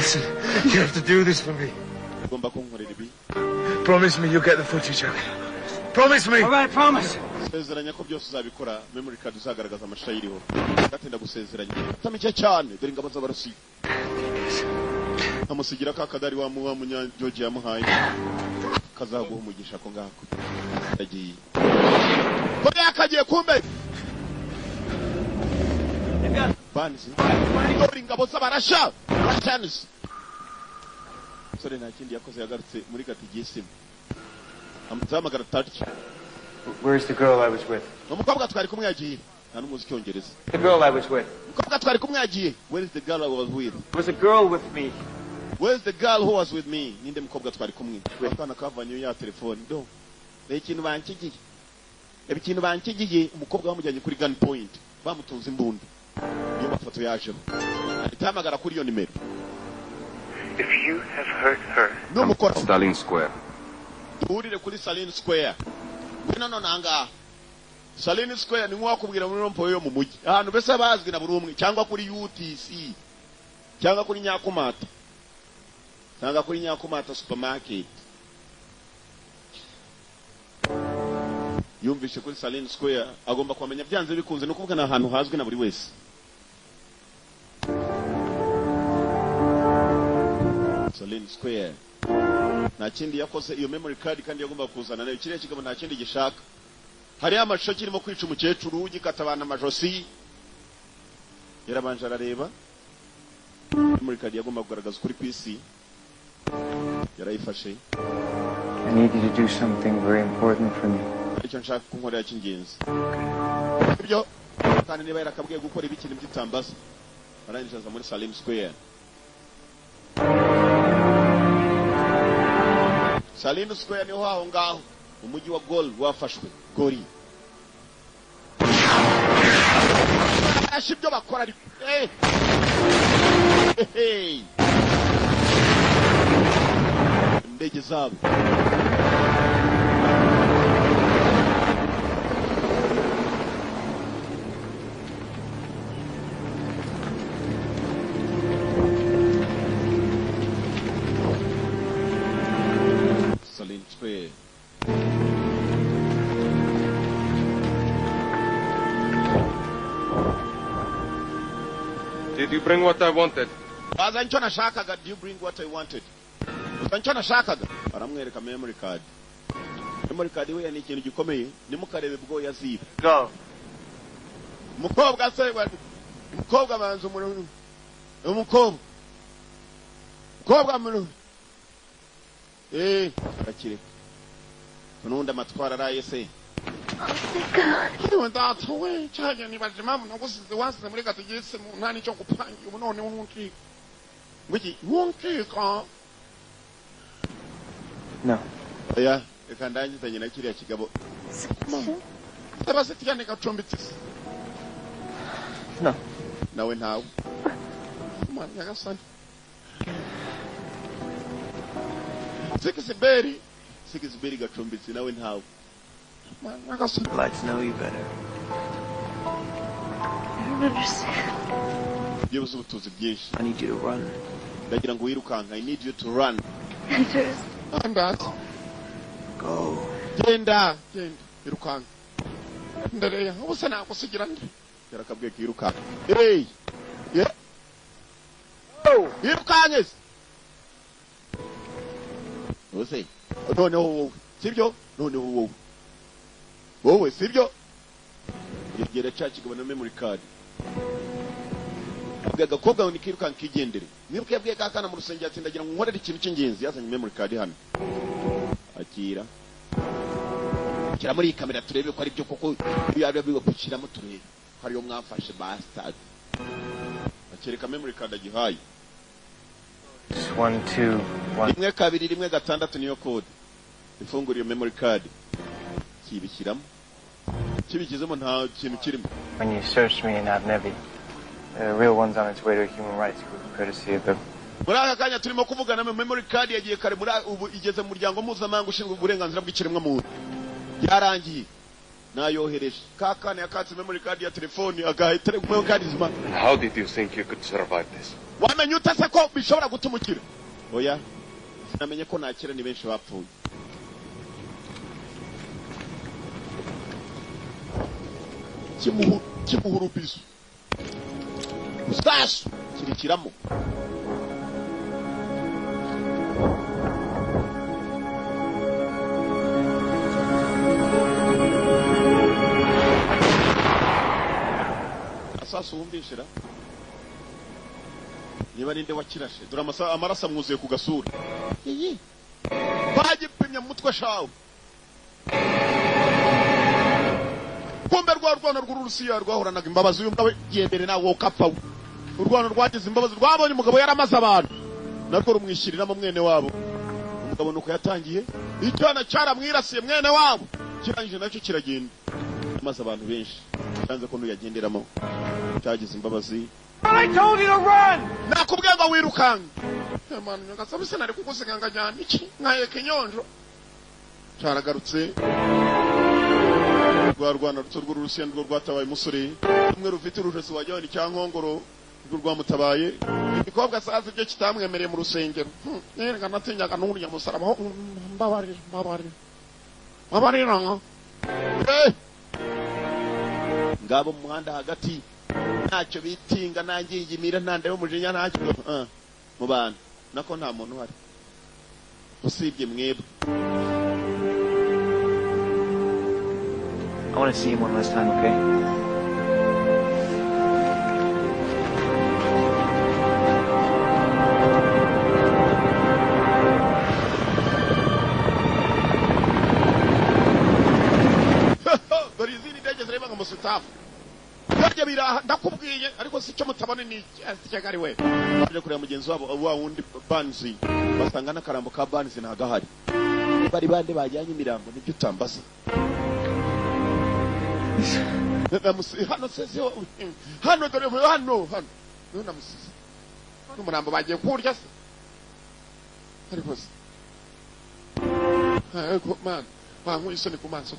Listen, you have to do this for me. Promise me you'll get the footage out. Promise me. All right, promise. Sezeranya ko byose uzabikora, memory card uzagaragaza amashusho yiriho. Gatinda gusezeranya. Tamike cyane, dore ingabo z'abarusi. Amusigira ka kadari wa munya George yamuhaye. Kazaguha umugisha ko ngako. Yagiye. Ko yakagiye kumbe. Banzi. Dore ingabo z'abarasha. Chance. Sore nta kindi yakoze yagarutse muri gatigisimu. Amuzamagara tariki. Where's the girl I was with? Umukobwa twari kumwe yagiye. Nta n'umuzi cyongereza. The girl I was with. Umukobwa twari kumwe yagiye. Where is the girl I was with? There was a girl with me. Where's the girl who was with me? Ninde mukobwa twari kumwe? Akana kavanye ya telefone. Do. Ikintu bankigiye. Ikintu bankigiye umukobwa bamujyanye kuri gun point. Bamutunze imbunda. Iyo mafoto yaje. Itamagara kuri iyo nimero. If you have hurt her. No mukora. Stalin Square. Urire kuri Stalin Square. No nanga. Stalin Square ni mwakubwira muri rompo yo mu mujyi. Ahantu bese bazwi na buri umwe cyangwa kuri UTC. Cyangwa kuri Nyakumata. Cyangwa kuri Nyakumata supermarket. Yumvishe kuri Stalin Square agomba kwamenya byanze bikunze no kuvuga na ahantu hazwi na buri wese. Stalin Square. Nta kindi yakoze iyo memory card kandi yagomba kuzana nayo kiriya kigabo nta kindi gishaka. Hari amashusho kirimo kwica umukecuru gikata abana amajosi. Yarabanje arareba. Memory card yagomba kugaragaza kuri PC. Yarayifashe. I need you to do something very important for me. Icyo nshaka kunkorera cy'ingenzi. Ibyo kandi niba yarakabwiye gukora ibikini by'itambasa. Arangije muri Stalin Square. Saline Square niho aho ngaho umujyi wa Gol wafashwe Gori ashibyo bakora ariko indege zabo Saline Square. Did you bring what I wanted? Azanchona shakaga, do you bring what I wanted? Azanchona shakaga. Aramwereka memory card. Memory card we ni ikintu gikomeye, nimukarebe bwo yaziba. Go. Mukobwa se mukobwa manzo umuntu. Umukobwa. Mukobwa muntu. Akire. Nunda matwara raye se. Ndata we chaje ni bajimamu nagusize wasize muri gatugise mu ntani cyo kupanga ubu none wunki. Wiki wunki ka. No. Oya, ekandanyizanye na kiriya kigabo. Tabase tiyane gacombitse. No. Nawe ntawe. Manya gasani. Sikisiberi gacombitse nawe ntawe. Lights know you better. I don't understand. Yebuze ubutuzi byinshi. I need you to run. Ndagira ngo wirukanka. I need you to run. Anders. Anders. Go. Genda. Irukanka. Ndereya. Ubuse nakusigira nde. Yarakabwiye kirukanka. Hey. Yeah. Oh. Irukanke. Ubuse. Noneho wowe. Sibyo? Noneho wowe. Wowe sibyo? Yegera cyakigabo na memory card. Abwaga kobwa unikirukanka kigendere. Nibuke yabwiye kakana mu rusengero atsindagira ngo nkorere ikintu cy'ingenzi yazanye memory card hano. Akira. Kira muri kamera turebe ko ari byo koko yabiwe kushiramo turebe. Hari yo mwafashe bastard. Akereka memory card agihaye. 1 2 1 Rimwe kabiri rimwe gatandatu niyo code. Ifungura iyo memory card. Kibishyiramo. Kibikizemo nta kintu kirimo. When you searched me in Abnevi, the real one's on its way to a human rights group, courtesy of the... Muri aka kanya turimo kuvugana na memory card yagiye kare muri ubu igeze mu muryango mpuzamahanga ushinzwe uburenganzira bw'ikiremwa muntu. Yarangiye. Nayohereje. Kakana yakatse memory card ya telefone agahita memory card zima. How did you think you could survive this? Wamenye utase ko bishobora gutumukira. Oya. Sinamenye ko nakira ni benshi bapfuye. Kimuhuru bisu. Mustache kirikiramo. Asasa umbishira. Niba ninde wakirashe dura amarasa mwuzuye ku gasura. Iyi. Bagipimye mutwe shawe. Kumbe rwanda rw'Urusiya rwahoranaga imbabazi uyu mugabo yembere nawe ukapfa. Urwano rwagize imbabazi rwabonye umugabo yaramaze abantu. Narwo rumwishiriramo mwene wabo. Umugabo nuko yatangiye icyana cyaramwirasiye mwene wabo. Kirangije nacyo kiragenda. Amaze abantu benshi. Cyanze ko nuyagenderamo. Cyagize imbabazi. I told you to run! Nakubwiye ngo wirukanga. Emana ngasabise nari kugusiganga cyane iki nkaye kinyonjo. Cyaragarutse. Rwanda rw'Urusiya rwo rwatabaye umusore umwe rufite urujosi wajyana icyankongoro rwo rwamutabaye ikobwa sazi byo kitamwemereye mu rusengero nerega natinyaga n'uriya musaraba mbabarira ngabo mu muhanda hagati ntacyo bitinga nangingimira ntande yo mujinya ntacyo mu bantu nako nta muntu hari usibye mwebwe. I want to see him one last time, okay? Barizini ndege zireba ngo musitafu. Ndege biraha ndakubwiye ariko si cyo mutabone ni cyagari we. Baje kureba mugenzi wabo wa wundi Banzi basanga n'akarambo ka Banzi ntagahari. bari bande bajyanye imirambo nibyo utambaza hano seze hano dore hano none musize n'umurambo bagiye kurya se ariko se ariko man bankwishe ni kumanso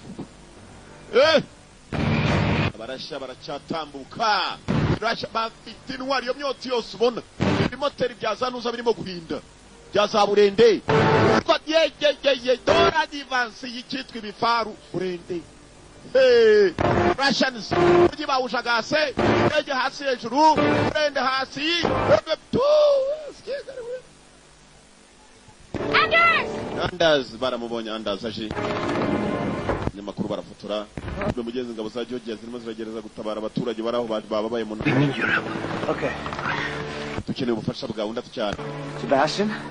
abarashya baracyatambuka rasha bafite intwari yo myoti yose ubona imoteri byazanuza birimo guhinda byazaburende ko ye dora divansi yikitwa ibifaru burende Russians uji bawushagase eje hasi hejuru burende hasi Anders baramubonye Anders aje nyamakuru barafotora be mugenzi ngabo za Georgia zirimo ziragereza gutabara abaturage baraho bababaye mu Okay. Tukeneye ubufasha bwawe undatu cyane.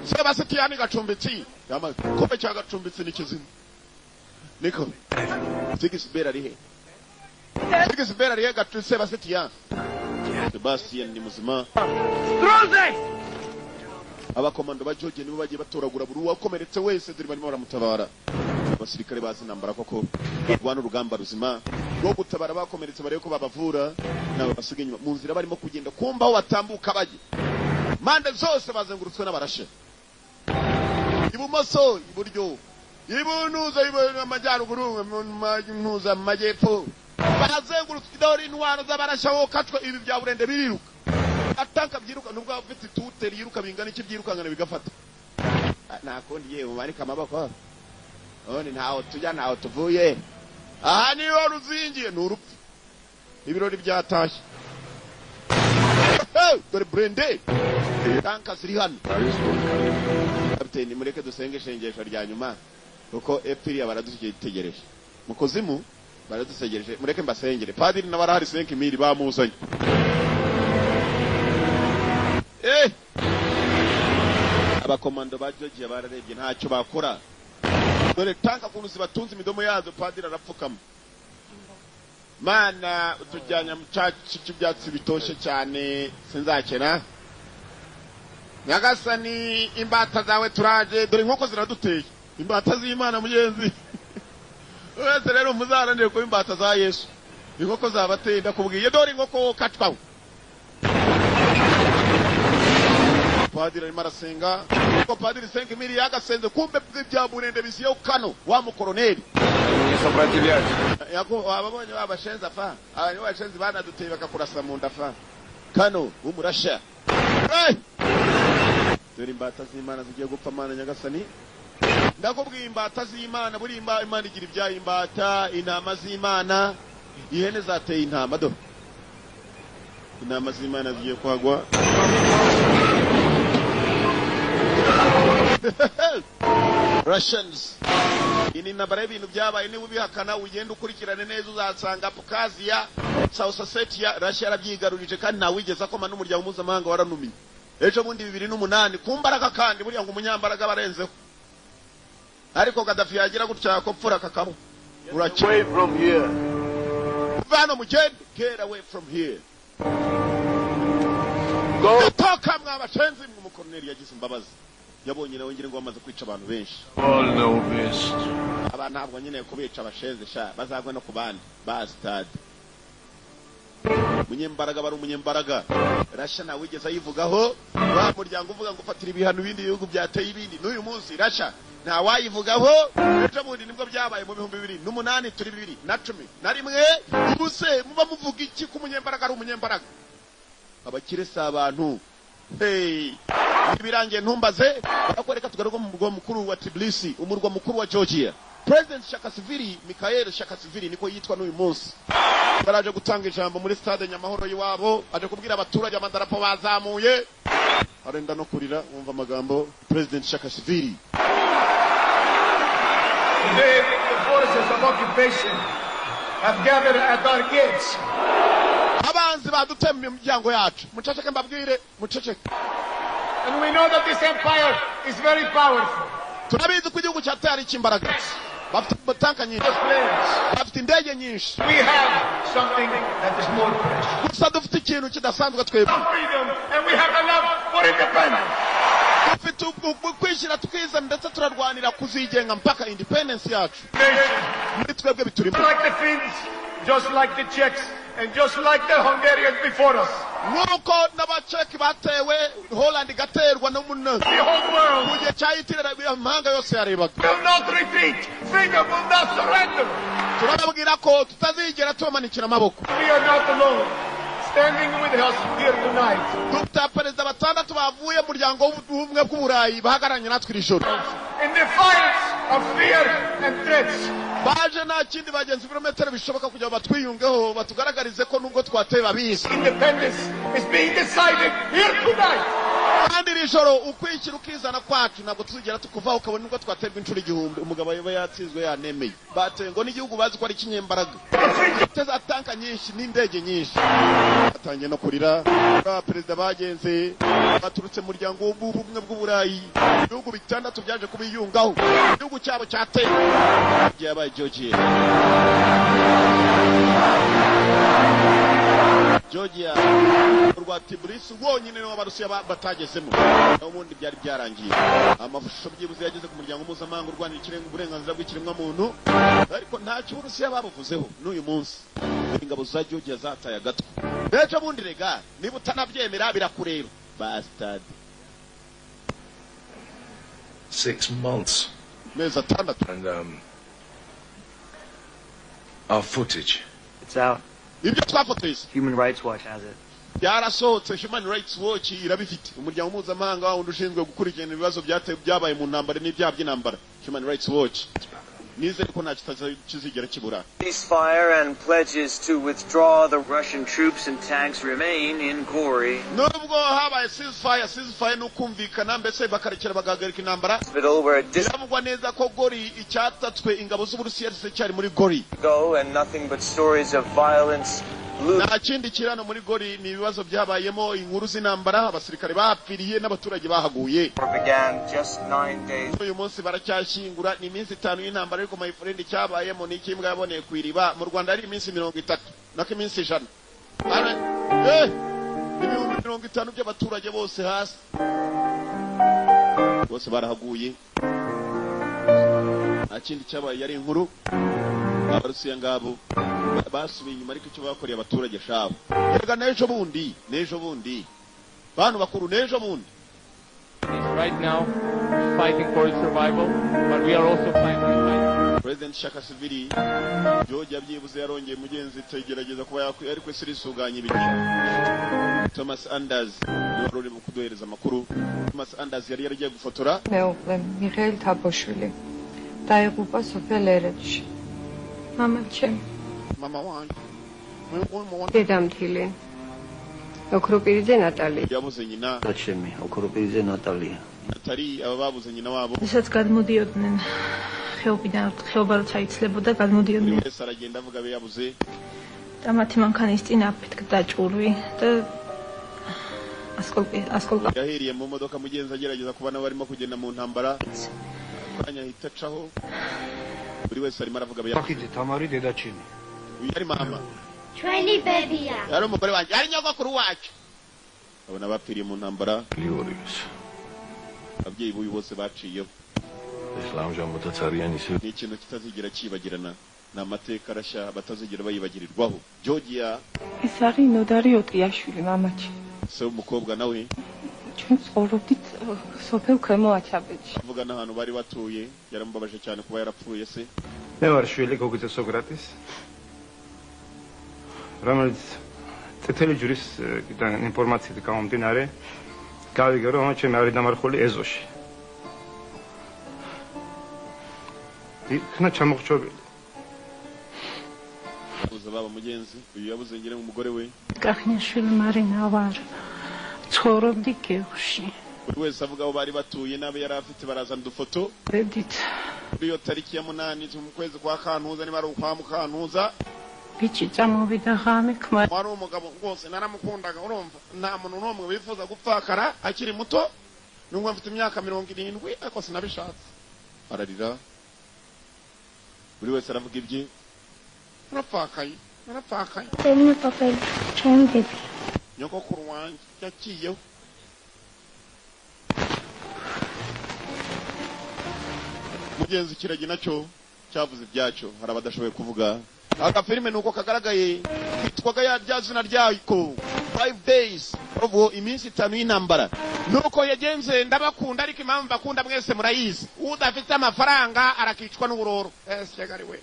Sebastian Gacumbitsi yama kope cya Gacumbitsi nikizina Niko Sigisbera arihe Sigisbera arihe Gacumbitsi Sebastian ni muzima abakomando ba Georgia nibo bagiye batoragura buri wakomeretse wese duri barimo baramutabara abasirikare bazi nambara koko rwana urugamba ruzima rwo gutabara bakomeretse bareko babavura nabo basiga inyuma mu nzira barimo kugenda kumba aho batambuka baje mande zose bazengurutswe n'abarashe ibumoso iburyo ibunuza amajyaruguru nuza amajyepfo bazengurutswe dore intwaro z'abarashaho kacwe ibi bya burende biriruka atanka byiruka nubwo afite tuteri yiruka bingana iki byirukangana bigafata nakondi yewe marika amaboko oni ntaho tujya ntaho tuvuye aha niho ruzingiye n'urupfu ibirori byatashye dore brende tanka ziri hano kapiteni mureke dusenge shengesho rya nyuma kuko epiri baradutegereje mu kuzimu baradutegereje mureke mbasengere padiri n'abarahari 5000 bamuzanye abakomando ba Georgia bararebye ntacyo bakora dore tanka kunuzi batunze imidomo yazo padiri arapfukama mana utujyanya mu cyacu cy'ibyatsi bitoshe cyane sinzakena Nyagasani imbata zawe turaje dore inkoko ziraduteye imbata z'Imana mugenzi wese rero muzaranire ko imbata za Yesu inkoko zabateye ndakubwiye dore inkoko katwaho padiri arimo arasenga ko padiri 5000 yagasenze kumbe bya burende bisiye kano wa mukoroneli yako ababonye babashenza fa abantu bashenzi banaduteye bakakurasa mu ndafa kano umurasha dore imbata z'Imana zigiye gupfa mana Nyagasani ndakubwiye imbata z'Imana buri Imana igira ibyaye imbata intama z'Imana ihene zateye intama do intama z'Imana zigiye kwagwa Russians ini nabare ibintu byabaye ni ubihakana ugenda ukurikirane neza uzasanga Abkhazia South Ossetia Russia yarabyigarurije kandi nta wigeza ko manu umuryango mpuzamahanga waranumiye ejo bundi 2008 kumbaraga kandi buri ngo umunyambaraga barenzeho ariko Gaddafi yagira gutya ko pfura kakabo away from here vano mugende get away from here go toka mwabashenzi mu mukoroneli yagize imbabazi yabonye nawe ngire ngo bamaze kwica abantu benshi all know best abantu ntabwo nyine kubica abashenze sha bazagwa no kubandi bastard munyembaraga bari umunyembaraga Russia nawe wigeze ayivugaho wa muryango uvuga ngo fatira ibihano ibindi bihugu byateye ibindi n'uyu munsi Russia nta wayivugaho ejo bundi nibwo byabaye mu 2008 turi 2010 na rimwe ubuse muba muvuga iki ku munyembaraga ari umunyembaraga abakire sa abantu ibirangiye ntumbaze bakoreka tugaruka mu murwa mukuru wa Tbilisi umurwa mukuru wa Georgia President Shakasvili Mikhail Shakasvili niko yitwa n'uyu munsi baraje gutanga ijambo muri stade Nyamahoro yiwabo aje kubwira abaturage amadarapo bazamuye arenda no kurira umva amagambo President Shakasvili Today the forces of occupation have gathered at our gates abanzi badutemye imiryango yacu muceceke mbabwire muceceke and we know that this empire is very powerful tunabizi ko igihugu cyatari ikimbaraga bafite batanka nyinshi bafite indege nyinshi we have something that is more precious gusa dufite ikintu kidasanzwe twebwe freedom and we have enough for independence dufite kwishyira twiza ndetse turarwanira kuzigenga mpaka independence yacu muri twebwe biturimo like the Finns, just like the Czechs, and just like the Hungarians before us. nk'uko n'abaceki batewe Holland igaterwa no muno The whole world mu gihe cyayitirira amahanga yose yarebaga will not retreat. Freedom will not surrender. turababwira ko tutazigera tumanikira amaboko. We are not alone. Standing with us here tonight. Dr. Perezida batandatu bavuye mu muryango w'ubumwe bw'uburayi bahagaranye natwe iri joro In defiance of fear and threats. baje nta kindi bagenzi ibirometero bishoboka kugira ngo batwiyungeho batugaragarize ko nubwo twateye babizi Independence is being decided here tonight. kandi iri joro ukwishyira ukizana kwacu ntabwo tuzigera tukuvaho ukabona nubwo twaterwa inshuro igihumbi umugabo yaba yatsinzwe yanemeye bateye ngo n'igihugu bazi ko ari kinyembaraga teza tanka nyinshi n'indege nyinshi batangiye no kurira perezida bagenze baturutse mu muryango w'ubumwe bw'uburayi ibihugu bitandatu byaje kubiyungaho igihugu cyabo cyateye byabaye Georgia urwa Tbilisi wonyine niwo abarusiya batagezemo n'ubundi byari byarangiye amashusho byibuze yageze ku muryango mpuzamahanga urwanira ikirenga uburenganzira bw'ikiremwamuntu ariko ntacyo uburusiya babuvuzeho n'uyu munsi ingabo za Georgia zataye agatwe ejo bundi rega niba utanabyemera birakureba bastard 6 months mezi atandatu and our footage. It's out. ibyo twafotoye Human Rights Watch has it. byarasohotse Human Rights Watch irabifite umuryango mpuzamahanga wundi ushinzwe gukurikirana ibibazo byabaye mu ntambara n'ibyaha by'intambara Human Rights Watch nizere ko nta kizigera kibura. Ceasefire and pledges to withdraw the Russian troops and tanks remain in Gori. Nubwo habaye ceasefire n'ukumvikana mbese bakarekera bagahagarika intambara biravugwa neza ko Gori icyatatswe ingabo z'Uburusiya zicyari muri Gori. Go and nothing but stories of violence. Nta kindi kirano muri Gori ni ibibazo byabayemo inkuru z'intambara abasirikare bapfiriye n'abaturage bahaguye. Uyu munsi baracyashyingura ni iminsi 5 y'intambara ariko my friend cyabayemo ni ikimbwa yaboneye kwiriba mu Rwanda ari iminsi 30 nako iminsi 100 ibihumbi 50 by'abaturage bose hasi bose barahaguye nta kindi cyabaye yari inkuru abarusiya ngabo basubiye inyuma ariko icyo bakoreye abaturage shabo erega n'ejo bundi bantu bakuru n'ejo bundi right now fighting for its survival but we are also fighting. President Shaka Sivili George yabyibuze yarongeye mugenzi tegerageza kuba ariko sirisuganya ibigira Thomas Anders yari mu kudohereza amakuru Thomas Anders yari yaragiye gufotora Mikhail Taposhvili დაიღუპა სოფელ ერეთში. Mama wanjye დედამთილი ოქროპირიძე ნატალია yabuze nyina Dachemi ოქროპირიძე ნატალია Natali aba babuze nyina wabo ისაც გადმოდიოდნენ ხეობიდან ხეობა როცა იცლებოდა გადმოდიოდნენ ეს არაგenda avuga be yabuze და მათი მანქანის წინ აფეთქდა დაჭურვი და ასკოლტა yahiriye mu modoka mugenzi agerageza kubana barimo kugenda mu ntambara kanya hitacaho buri wese arimo aravuga be Pakiti Tamari Dedachini yari mama Chweni bebia yari umugore wanjye yari nyogokuru wacu abona bapfiriye mu ntambara ababyeyi b'uyu bose baciyeho ni ikintu kitazigera kibagirana ni amateka arashya batazigera bayibagirirwaho Georgia ეს არის ნოდარი ოტიაშვილი მამაჩი se umukobwa nawe ჩვენ ცხოვრობდით სოფელ ქვემოაჩაბეთში avuga n'ahantu bari batuye yaramubabaje cyane kuba yarapfuye se მე ვარ შვილი გოგიძე სოკრატის რომელიც წითელი ჯვრის ინფორმაციით გამომდინარე გავიგე რომ ჩემი არის დამარხული ეზოში იქნა ჩამოხრჩობილი baba mugenzi uyu yabuze ngire umugore we კახნიშვილი მარინა ვარ ცხოვრობდი გეღში buri wese avuga aho bari batuye nabe yari afite barazana udufoto Reddit kuri iyo tariki ya 8 mu kwezi kwa Kantuza ni bari kwa Mukantuza bici camubida gami kma wari umugabo rwose naramukundaga urumva nta muntu n'umwe wifuza gupfakara akiri muto nubwo afite imyaka 70 ariko sinabishatse ararira buri wese aravuga ibye narapfakaye Temne papel chenge nyogokuru wanjye yaciyeho mugenzi kiragi nacyo cyavuze ibyacyo hari abadashoboye kuvuga. Aka filime nuko kagaragaye kitwaga ya ryazina ryako 5 days of iminsi 5 y'intambara. Nuko yagenze ndabakunda ariko impamvu bakunda mwese murayizi. Udafite amafaranga arakicwa n'uburoro. Cyagari we.